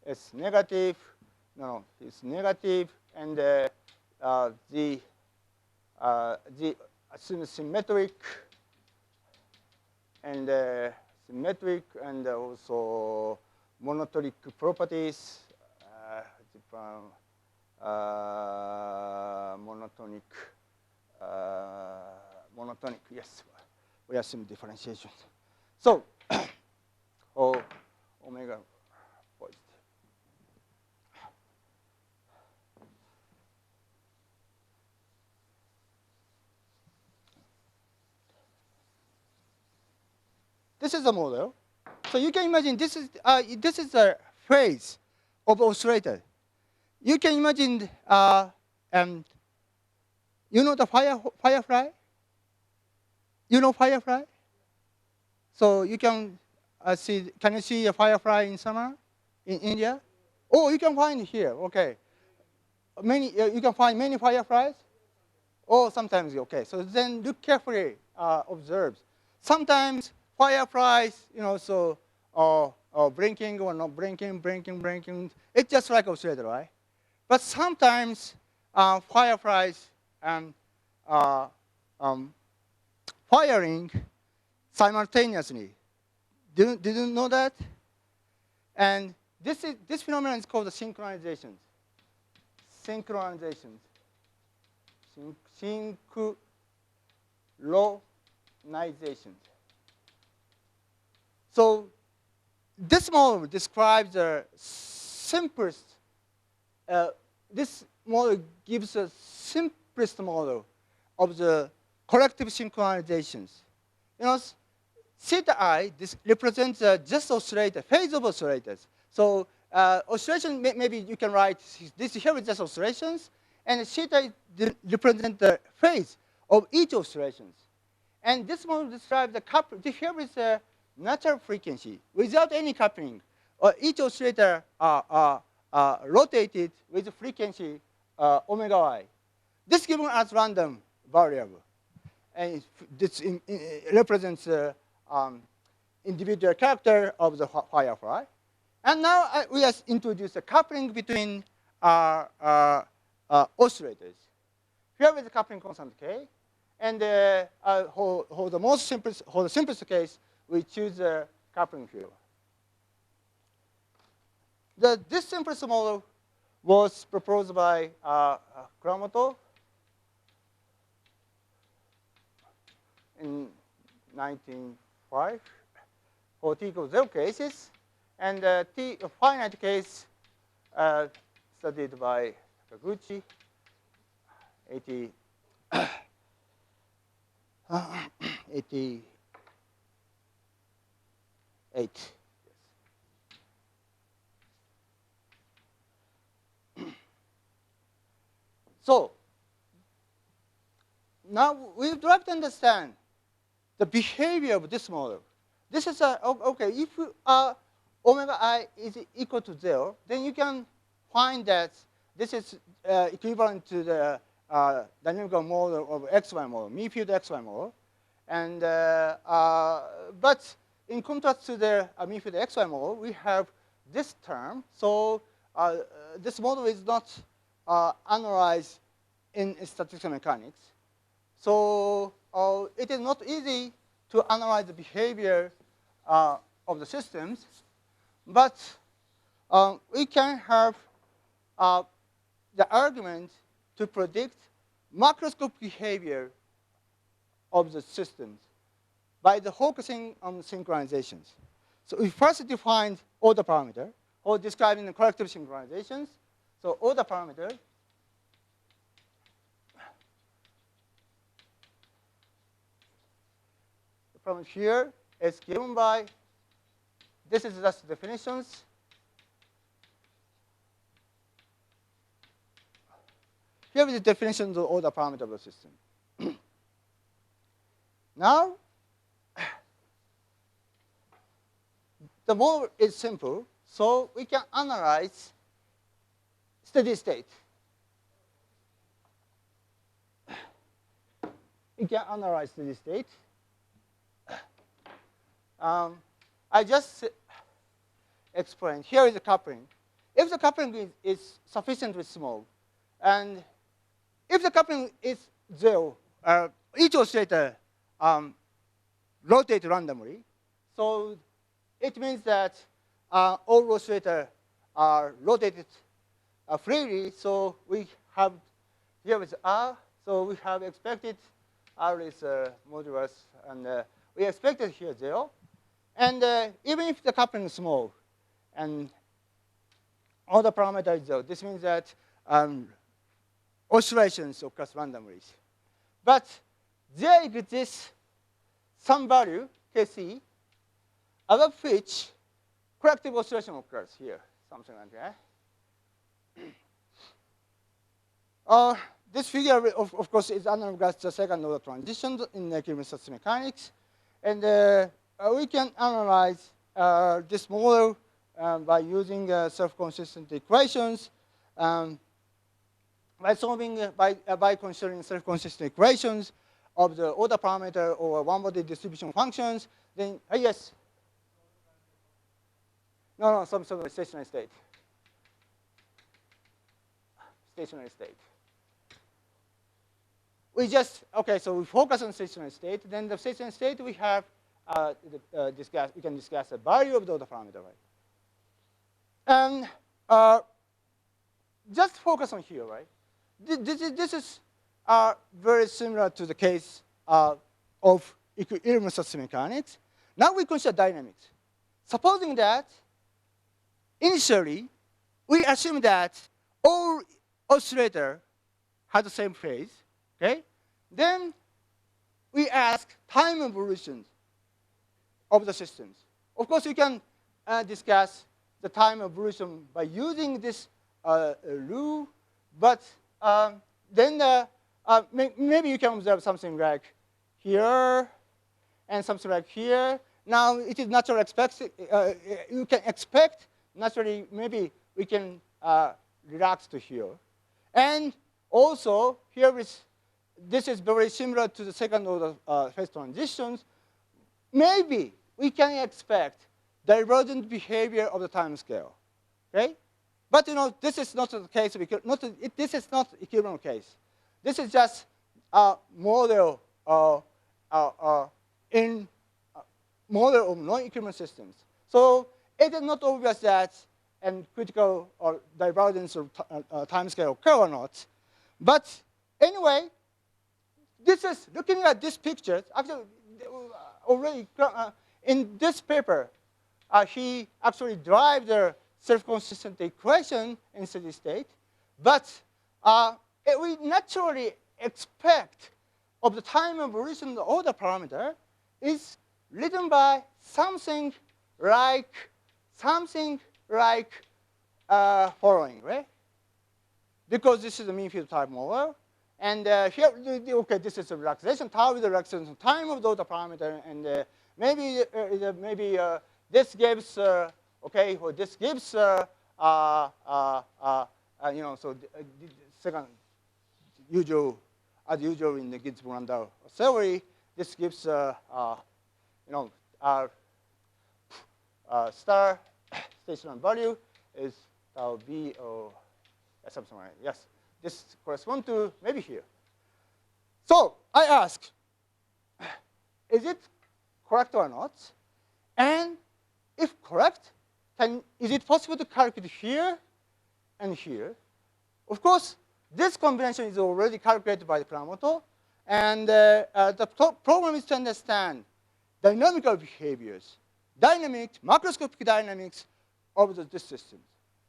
is negative. No, it's negative. And the assume symmetric and also monotonic properties. Monotonic, yes. We assume differentiation. So, omega positive. This is a model. So you can imagine this is a phase of oscillator. You can imagine, you know the firefly? You know firefly? So you can see, can you see a firefly in summer in India? Oh, you can find here, okay. You can find many fireflies? Oh, sometimes, okay. So then look carefully, observe. Sometimes fireflies, blinking or not blinking. It's just like oscillator, right? But sometimes fireflies firing simultaneously. Did you know that? And this phenomenon is called the synchronization. Synchronization. So this model describes the simplest. This model gives a simplest model of the collective synchronizations. Theta I, this represents just oscillator, phase of oscillators. So oscillation, maybe you can write this here is just oscillations, and theta represents the phase of each oscillations. And this model describes the coupling. Here is a natural frequency without any coupling. Each oscillator rotated with frequency omega I. This given as random variable. And this represents individual character of the firefly. And now we have introduced a coupling between oscillators. Here is the coupling constant K. And for the simplest case, we choose the coupling field. This simplest model was proposed by Kuramoto in 1905 for t equals 0 cases. And t finite case studied by Taguchi, 88. Yes. So now we would like to understand the behavior of this model. This is okay. If omega I is equal to 0, then you can find that this is equivalent to the dynamical model of XY model, mean field XY model. And but in contrast to the mean field XY model, we have this term. So this model is not analyzed in statistical mechanics. So it is not easy to analyze the behavior of the systems. But we can have the argument to predict macroscopic behavior of the systems by the focusing on synchronizations. So we first define order parameter, or describing the corrective synchronizations. So order parameter from here is given by, this is just definitions. Here is the definition of the order parameter of the system. Now, the model is simple, so we can analyze steady state. We can analyze steady state. I just explained. Here is the coupling. If the coupling is sufficiently small, and if the coupling is 0, each oscillator rotates randomly. So it means that all oscillators are rotated freely. So we have, here is R. So we have expected R is modulus, and we expected here 0. And even if the coupling is small, and all the parameters is 0, this means that oscillations occur randomly. But there exists some value, Kc, above which corrective oscillation occurs here, something like that. This figure, of course, is analogous to second order transitions in equilibrium statistical mechanics. And we can analyze this model by using self-consistent equations. By considering self-consistent equations of the order parameter or one-body distribution functions, then yes. No, some stationary state. Stationary state. We just so we focus on stationary state. Then the stationary state we have we can discuss the value of the order parameter, right? And just focus on here, right? This is very similar to the case of equilibrium statistical mechanics. Now we consider dynamics. Supposing that initially we assume that all oscillator has the same phase, okay? Then we ask time evolution of the systems. Of course, you can discuss the time evolution by using this rule, but then maybe you can observe something like here and something like here. Now it is natural expected. You can expect naturally. Maybe we can relax to here, and also here is this is very similar to the second order phase transitions. Maybe we can expect divergent behavior of the time scale. Okay? But this is not the case. This is not equivalent case. This is just a model in model of non-equivalent systems. So it is not obvious that critical or divergence of time scale occur or not. But anyway, this is looking at this picture. Actually, already in this paper, he actually derived the self-consistent equation in steady state. But we naturally expect of the time evolution of the order parameter is written by something like following, right? Because this is the mean field type model. And here, okay, this is a relaxation. Tau is the relaxation time of the order parameter. And maybe this gives, okay, well, this gives, so the second usual, as usual in the Gibbs-Brandau theory, this gives, star stationary value is tau b or something like that. Yes, this corresponds to maybe here. So I ask, is it correct or not? And if correct, is it possible to calculate here and here? Of course, this combination is already calculated by the Kuramoto. And the problem is to understand dynamical behaviors, macroscopic dynamics of this system.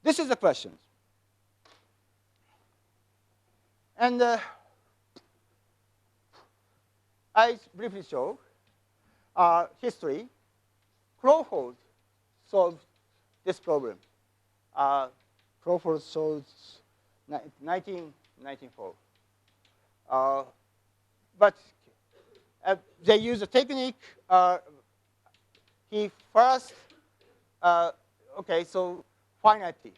This is the question. And I briefly show history. Crawford solved this problem. Crawford solved 1994. But they use a technique. He first, okay, so finite T.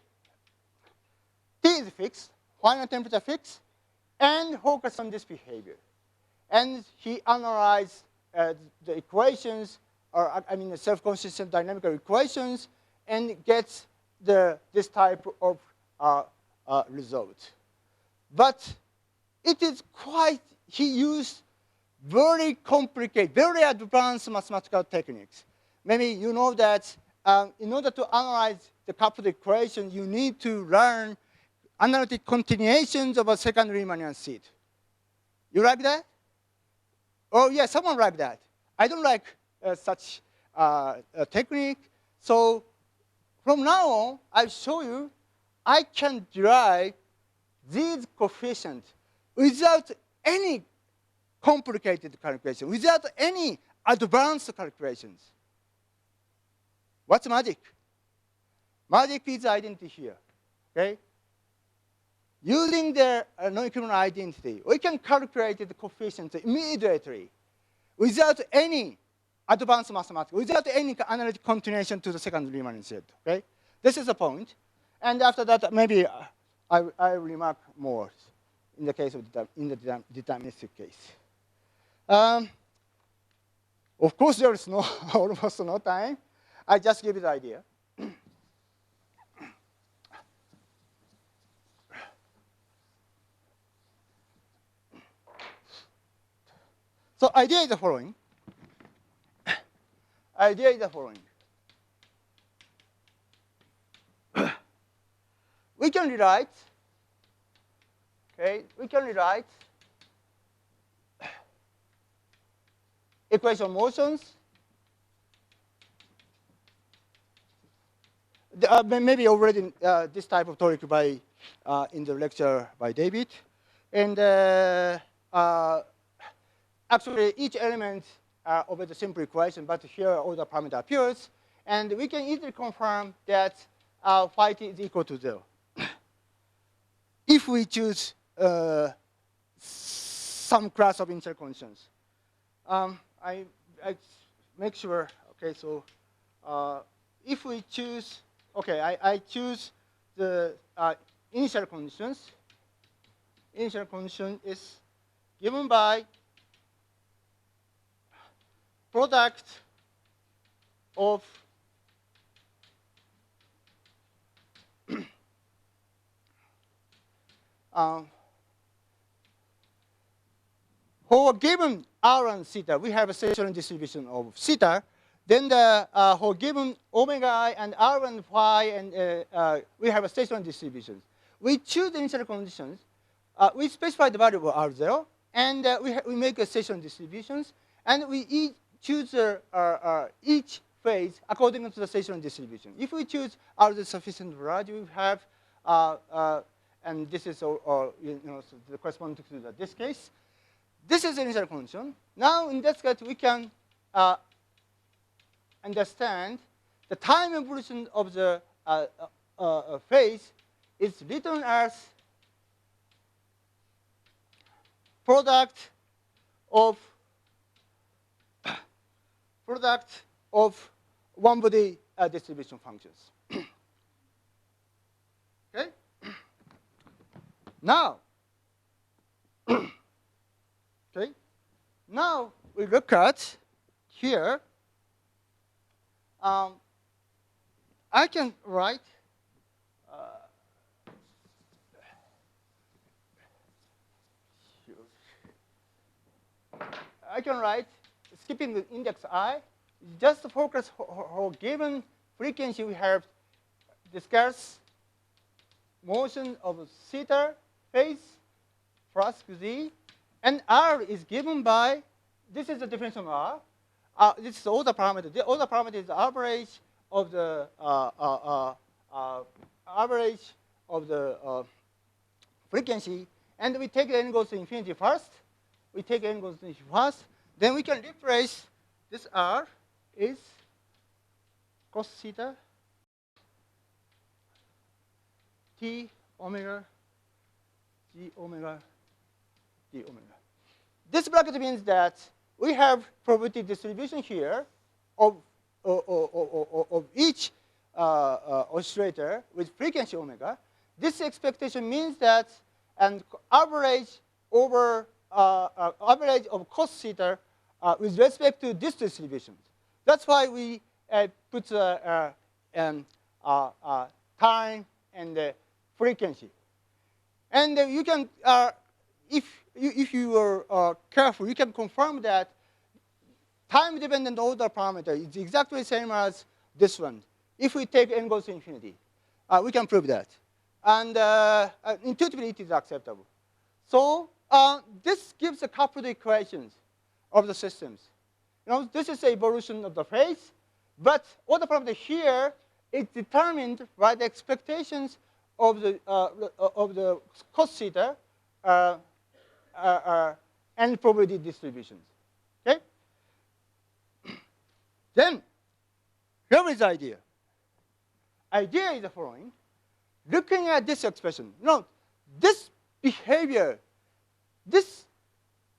T is fixed, finite temperature fixed, and focus on this behavior. And he analyzed the equations, or I mean the self-consistent dynamical equations, and gets this type of result. But it is quite, he used very complicated, very advanced mathematical techniques. Maybe you know that in order to analyze the coupled equation, you need to learn analytic continuations of a second Riemannian seed. You like that? Oh, yeah, someone like that. I don't like such a technique. So from now on, I'll show you I can derive these coefficients without any complicated calculation, without any advanced calculations. What's magic? Magic is identity here, okay? Using the non-equivalent identity, we can calculate the coefficients immediately without any advanced mathematics, without any analytic continuation to the second Riemann set, okay? This is the point. And after that, maybe I remark more in the case of the deterministic case. Of course, there is almost no time. I just give you the idea. So idea is the following. Idea is the following. We can rewrite, okay, equation of motions. Maybe already this type of topic by in the lecture by David. And actually, each element obeys a simple equation, but here all the parameter appears. And we can easily confirm that phi t is equal to 0. If we choose some class of initial conditions. I make sure, okay, so if we choose, okay, I choose the initial conditions. Initial condition is given by product of for a given r and theta, we have a saturation distribution of theta. Then for given omega I and r and phi, and we have a saturation distribution. We choose the initial conditions. We specify the value of r0, and we make a saturation distributions, and we choose each phase according to the saturation distribution. If we choose r0 sufficient variety, we have, and this is so the corresponding to this case. This is the initial condition. Now, in this case, we can understand the time evolution of the phase is written as product of one-body distribution functions. Okay. Now, okay. Now we look at here. I can write skipping the index I, just to focus for given frequency we have discussed motion of theta phase plus z, and r is given by, this is the differential of r. This is all the parameters. All the parameters is the average of the frequency, and we take n goes to infinity first. We take n goes to infinity first. Then we can replace this r is cos theta t omega g omega d omega. This bracket means that we have probability distribution here of each oscillator with frequency omega. This expectation means that an average over average of cos theta with respect to this distribution. That's why we put time and frequency. And you can, if you are careful, you can confirm that time-dependent order parameter is exactly the same as this one. If we take n goes to infinity, we can prove that. And intuitively, it is acceptable. So this gives a coupled equations of the systems. This is the evolution of the phase, but order parameter here is determined by the expectations of the cos theta and probability distributions. Okay. Then here is the idea. Idea is the following. Looking at this expression, this behavior, this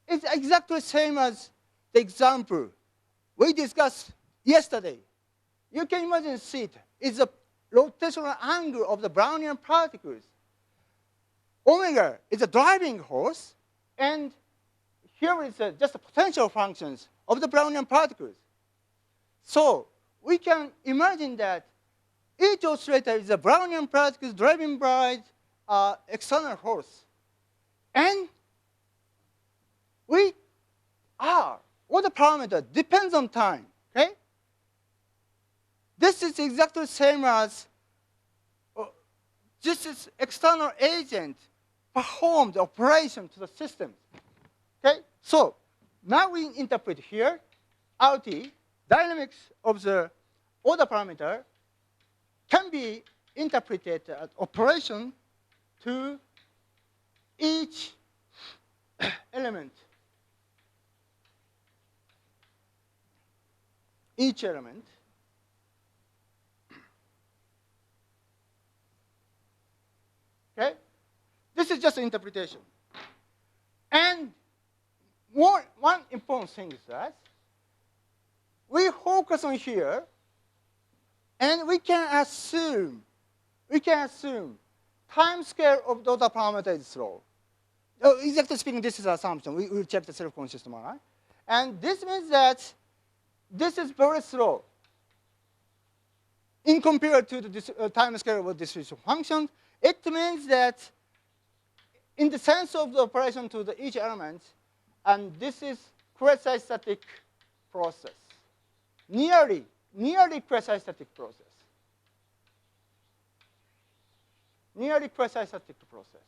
is exactly the same as the example we discussed yesterday. You can imagine theta is the rotational angle of the Brownian particles. Omega is a driving force, and here is just the potential functions of the Brownian particles. So we can imagine that each oscillator is a Brownian particles driven by external force. And all the parameter depends on time, okay? This is exactly the same as this is external agent performed operation to the system, okay? So now we interpret here RT, dynamics of the order parameter can be interpreted as operation to each element. Each element. Okay? This is just an interpretation. And one important thing is that we focus on here, and we can assume time scale of the order parameter is slow. Exactly speaking, this is an assumption. We will check the self-conscious tomorrow. Right? And this means that this is very slow in compared to the time scale of a distribution function. It means that in the sense of the operation to the each element, and this is quasi-static process, nearly quasi-static process. Nearly quasi-static process.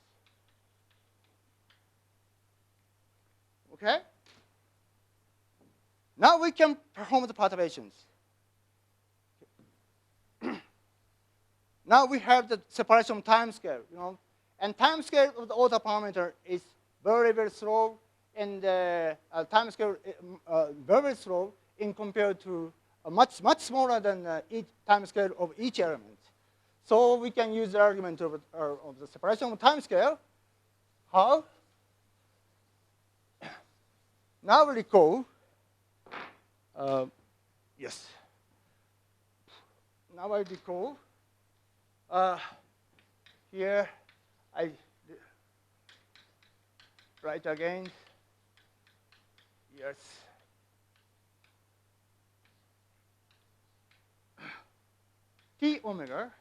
Okay? Now we can perform the perturbations. Now we have the separation time scale, and time scale of the auto parameter is very, very slow, and time scale very slow in compared to much smaller than each time scale of each element. So we can use the argument of the separation of time scale. How? Now recall. Yes. Now I recall. Here I write again. Yes. T omega.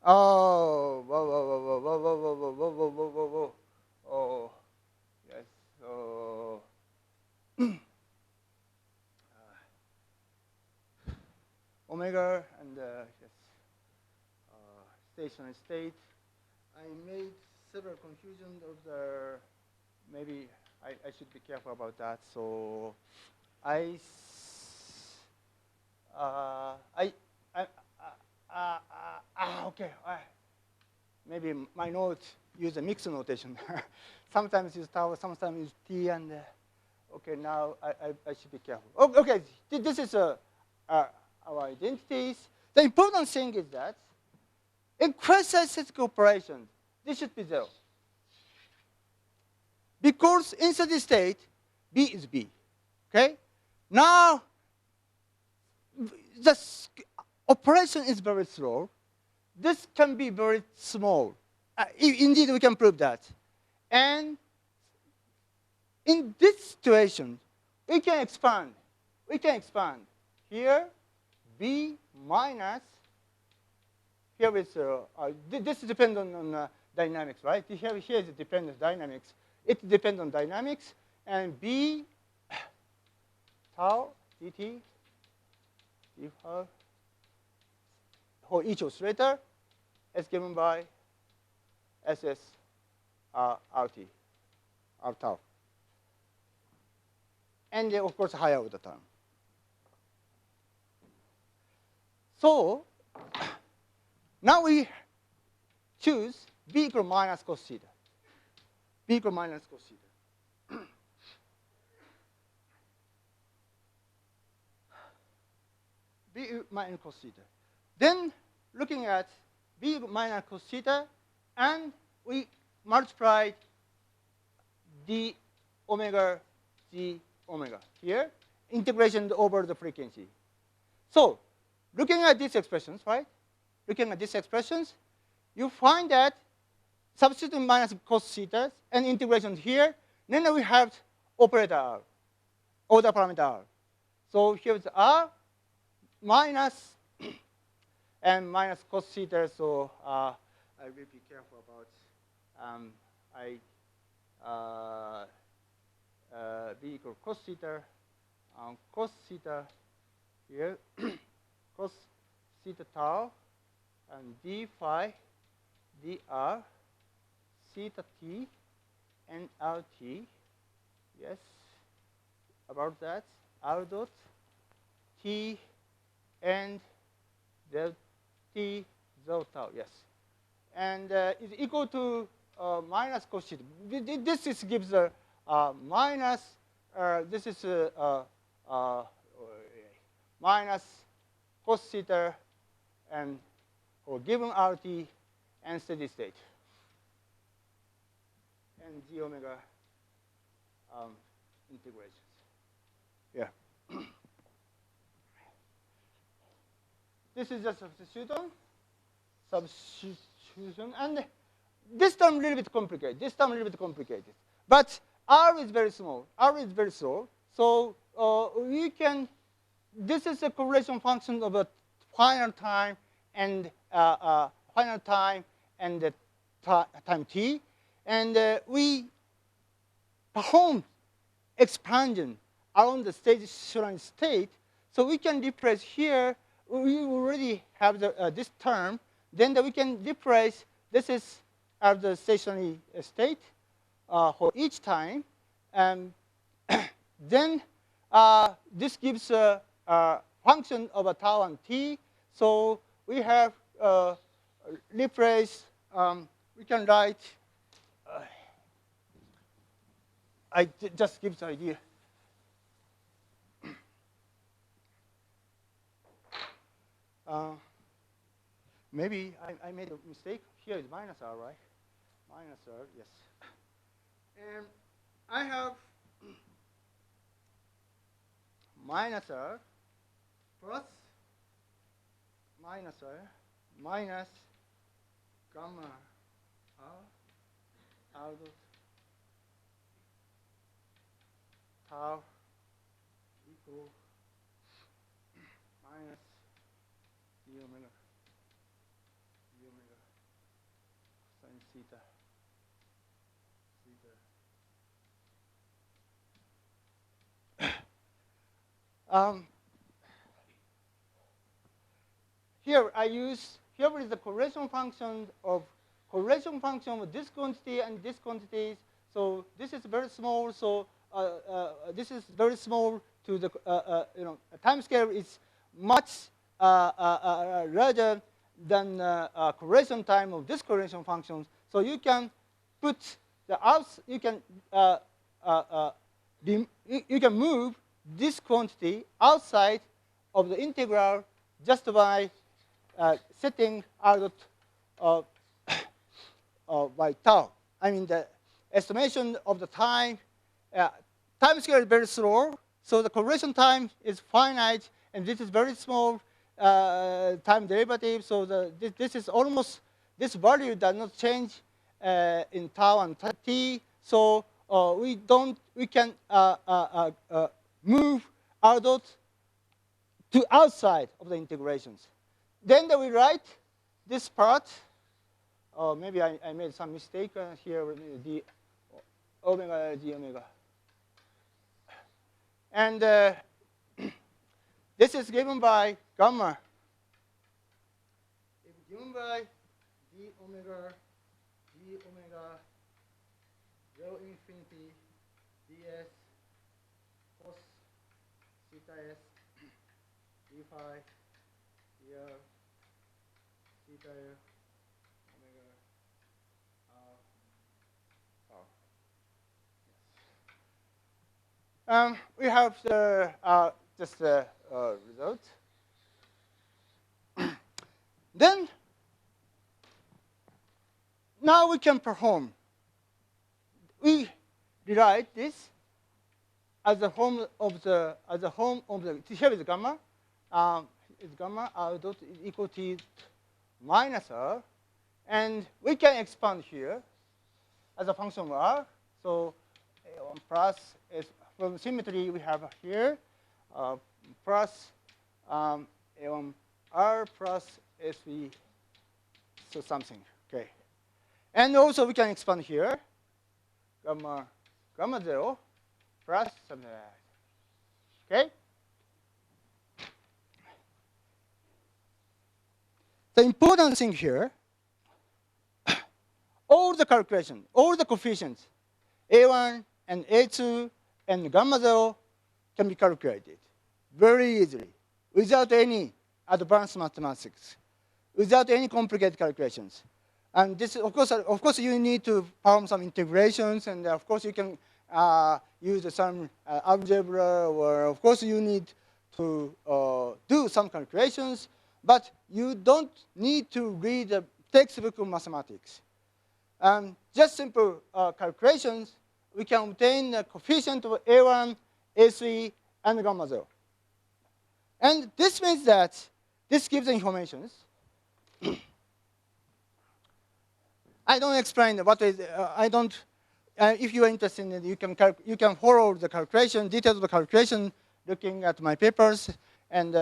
Oh, whoa. Oh, yes. So, omega and yes, stationary state. I made several confusions of the. Maybe I should be careful about that. So, okay. Maybe my notes use a mixed notation. Sometimes use tau, sometimes use t, and okay. Now I should be careful. Okay, this is our identities. The important thing is that in quasi-static operations, this should be 0. Because in steady state, B is B. Okay? Now, the operation is very slow. This can be very small. Indeed, we can prove that. And in this situation, we can expand. Here, B minus, here is, this is dependent on dynamics, right? Here is dependent dynamics. It depends on dynamics. And B tau dt for each oscillator is given by SS RT, R tau. And of course, higher order term. So now we choose B equal minus cos theta. B equal minus cos theta. B minus cos theta. Then looking at B minus cos theta, and we multiply d omega g omega here, integration over the frequency. So looking at these expressions, right? Looking at these expressions, you find that substituting minus cos theta and integration here, then we have operator R, order parameter R. So here's R minus and minus cos theta. So I will be careful about B equal cos theta, here, cos theta tau, and d phi dr theta t and rt. Yes, about that, r dot t and del t zo tau. Yes, and is equal to minus cos theta. This gives a minus. This is minus cos theta and or given RT and steady state and g omega integrations. Yeah. This is just substitution, and this term a little bit complicated. But R is very small. So we can. This is a correlation function of a final time and final time and the time t. And we perform expansion around the stationary state. So we can replace here, we already have this term. Then we can replace, this is the stationary state for each time. And then this gives a function of a tau and t. So we have replace, we can write, just gives an idea. Maybe I made a mistake. Here is minus r, right? Minus r, yes. And I have minus r plus minus r minus gamma r out of tau equal minus d omega sin theta here here is the correlation function of this quantity and this quantity. So this is very small. So this is very small to the time scale is much larger than correlation time of this correlation function. So you can put the you can move this quantity outside of the integral just by setting out by tau. I mean the estimation of the time. Time scale is very slow, so the correlation time is finite, and this is very small time derivative. So this is almost, this value does not change in tau and t. So we can move our dot to outside of the integrations. Then we write this part. Maybe I made some mistake here with d omega d omega. And this is given by gamma. It's given by d omega 0 infinity ds cos theta s d phi dr theta omega r. We have the just the result. Then now we can perform. We rewrite this as the home of the here is gamma. Is gamma r dot is equal to minus r, and we can expand here as a function of r. So A1 plus is from symmetry we have here plus A1 r plus SV, so something. Okay, and also we can expand here gamma 0 plus something like that. Okay. The important thing here, all the calculation, all the coefficients, A1 and A2 and gamma 0 can be calculated very easily without any advanced mathematics, without any complicated calculations. And this, of course, you need to perform some integrations, and of course, you can use some algebra, or of course, you need to do some calculations, but you don't need to read the textbook of mathematics. Just simple calculations, we can obtain the coefficient of A1, A3, and gamma 0. And this means that this gives information. I don't explain what is. I don't. If you are interested in it, you can follow the calculation, details of the calculation, looking at my papers, and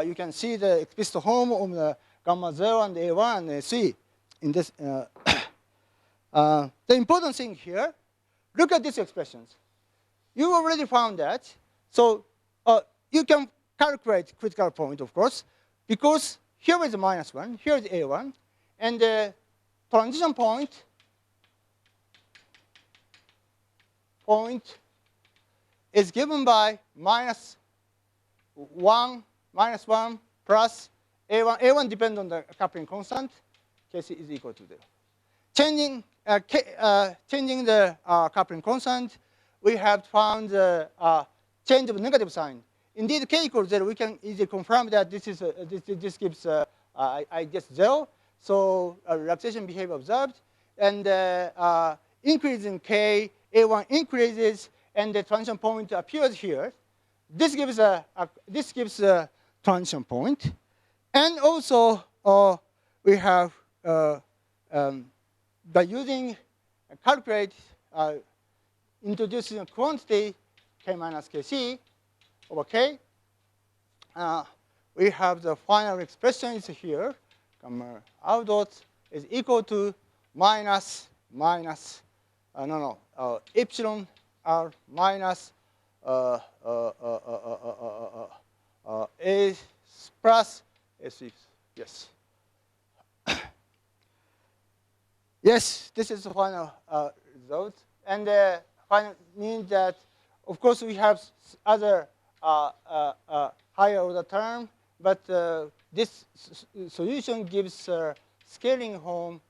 you can see the explicit home of the gamma 0 and A1 and A3 in this. The important thing here, look at these expressions. You already found that. So you can calculate critical point, of course, because here is -1, here is A1, and the transition point is given by -1 plus A1. A1 depends on the coupling constant. Kc is equal to 0. Changing the coupling constant, we have found the change of negative sign. Indeed, k equals 0. We can easily confirm that this gives I guess 0. So relaxation behavior observed, and increase in k, A1 increases, and the transition point appears here. This gives a transition point, and also we have by using calculate introducing a quantity k minus kc over k. We have the final expression is here. Gamma r dot is equal to epsilon r minus a plus s. Yes. Yes, this is the final result. And final means that, of course, we have other higher order term, but this solution gives scaling home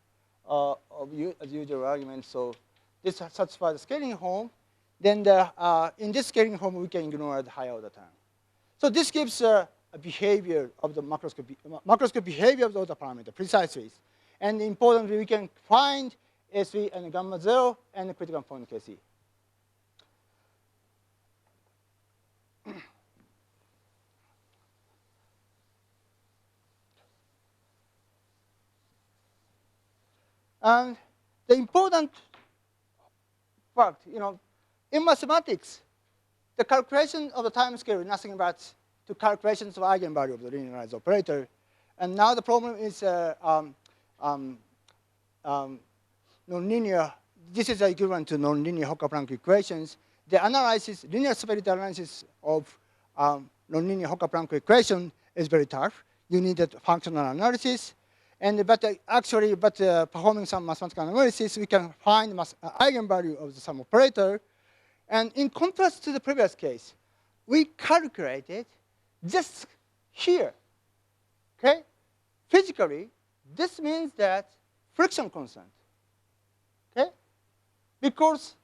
as usual argument. So this satisfies the scaling home. Then in this scaling home, we can ignore the higher order term. So this gives a behavior of the macroscopic behavior of the order parameter precisely. And importantly, we can find S3 and gamma 0 and the critical point Kc. And the important fact, in mathematics, the calculation of the time scale is nothing but the calculations of eigenvalue of the linearized operator. And now the problem is nonlinear. This is equivalent to nonlinear Hooker-Planck equations. The analysis, linear stability analysis of nonlinear Hooker-Planck equation is very tough. You need a functional analysis. But performing some mathematical analysis, we can find eigenvalue of the sum operator. And in contrast to the previous case, we calculated just here. Okay? Physically, this means that friction constant. Okay? Because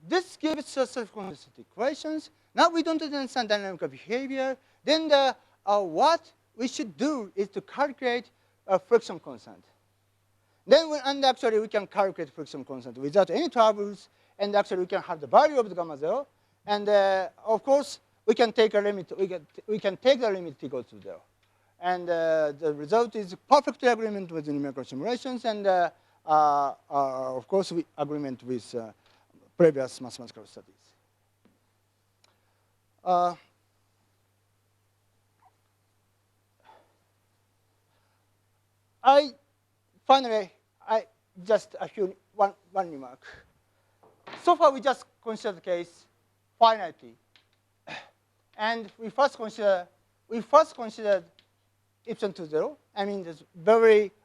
this gives us self-consistent equations. Now we don't understand dynamical behavior. Then what we should do is to calculate a friction constant. Then actually we can calculate friction constant without any troubles, and actually we can have the value of the gamma 0. And of course, we can take a limit. We can take the limit t goes to 0. And the result is perfectly agreement with the numerical simulations, and of course, we agreement with previous mathematical studies. Finally, just one remark. So far, we just considered the case finality, and we first considered epsilon to 0. I mean,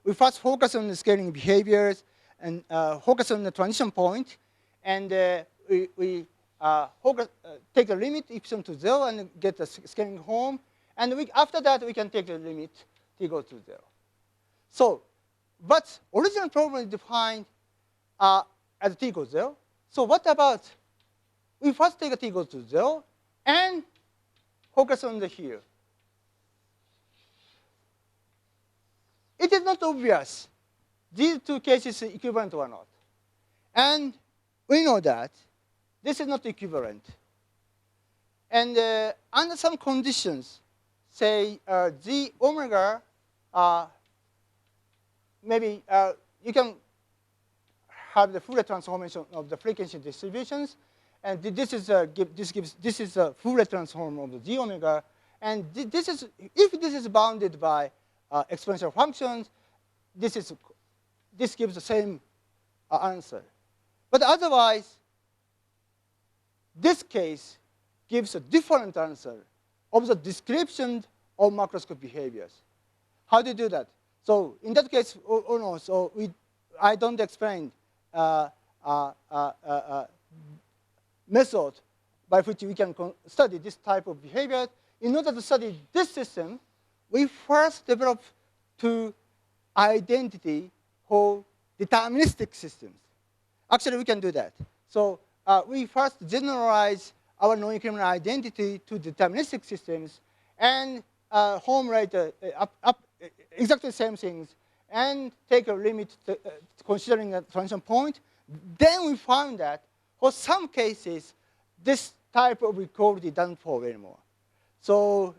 we first focus on the scaling behaviors and focus on the transition point, and we take the limit epsilon to 0 and get the scaling home. And after that, we can take the limit t goes to 0. So, but original problem is defined as t goes 0. So what about we first take a t goes to 0 and focus on the here. It is not obvious these two cases are equivalent or not. And we know that this is not equivalent. And under some conditions, say z omega, maybe you can have the Fourier transformation of the frequency distributions, and this is a Fourier transform of the z omega, and this is if this is bounded by exponential functions, this gives the same answer. But otherwise, this case gives a different answer of the description of macroscopic behaviors. How do you do that? So in that case, no, so I don't explain method by which we can study this type of behavior. In order to study this system, we first develop two identity for deterministic systems. Actually, we can do that. So we first generalize our non-equilibrium identity to deterministic systems and formulate exactly the same things and take a limit considering a transition point. Then we found that for some cases, this type of equality doesn't fall anymore. So,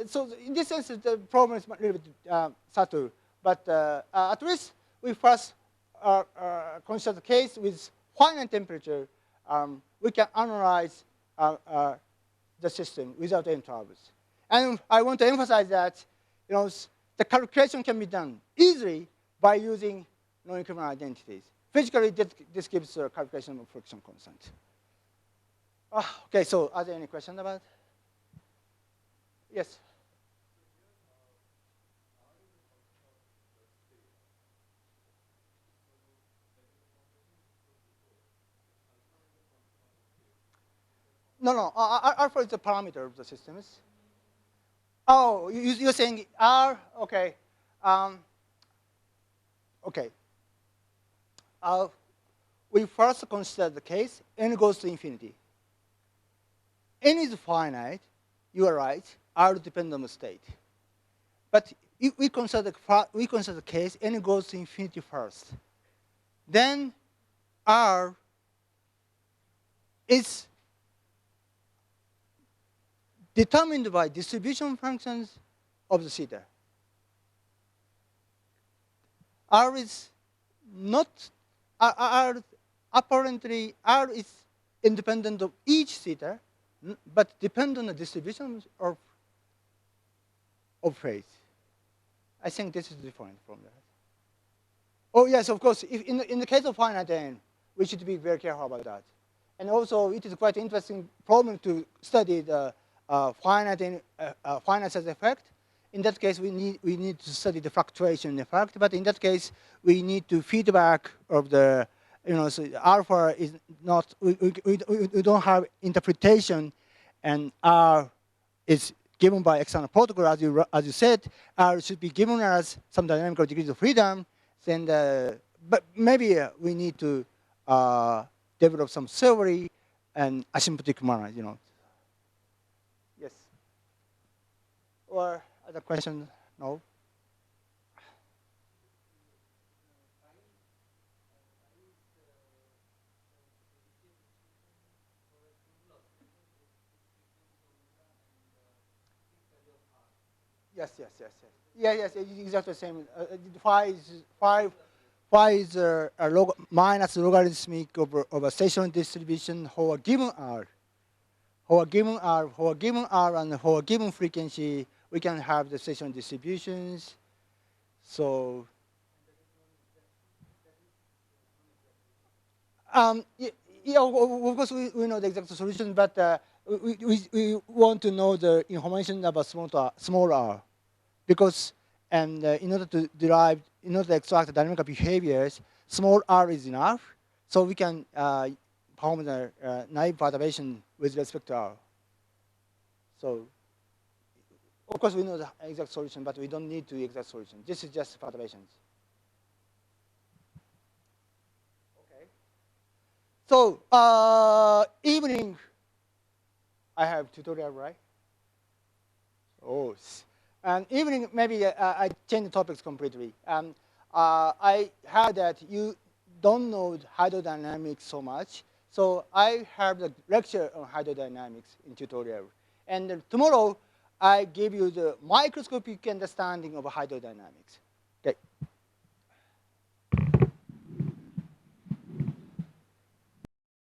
so in this sense, the problem is a little bit subtle. But at least we first consider the case with finite temperature. We can analyze the system without any troubles. And I want to emphasize that the calculation can be done easily by using non-equilibrium identities. Physically, this gives a calculation of friction constant. Okay, so are there any questions about it? Yes? No, alpha is the parameter of the systems. Oh, you're saying R? Okay. Okay. We first consider the case n goes to infinity. N is finite. You are right. R depends on the state. But if we consider the case n goes to infinity first. Then R is determined by distribution functions of the theta. R is not, apparently R is independent of each theta, but depend on the distribution of phase. I think this is different from that. Oh yes, of course, if in the case of finite n, we should be very careful about that. And also, it is quite interesting problem to study the finite size effect. In that case, we need to study the fluctuation effect. But in that case, we need to feedback of the, so alpha is not, we don't have interpretation, and R is given by external protocol, as you said. R should be given as some dynamical degrees of freedom. Then, but maybe we need to develop some theory and asymptotic manner, Yes. Or other question? No. Yes. Yes, exactly the same. Phi is minus logarithmic of a stationary distribution for a given R. For a given R, and for a given frequency, we can have the stationary distributions. So, yeah, of course, we know the exact solution, but we want to know the information about small r. Because, and in order to extract dynamical behaviors, small r is enough. So we can perform the naive perturbation with respect to r. So, of course, we know the exact solution, but we don't need the exact solution. This is just perturbations. Okay. So, evening, I have tutorial, right? Oh, and evening, maybe I change the topics completely. I heard that you don't know hydrodynamics so much. So I have the lecture on hydrodynamics in tutorial. And tomorrow, I give you the microscopic understanding of hydrodynamics.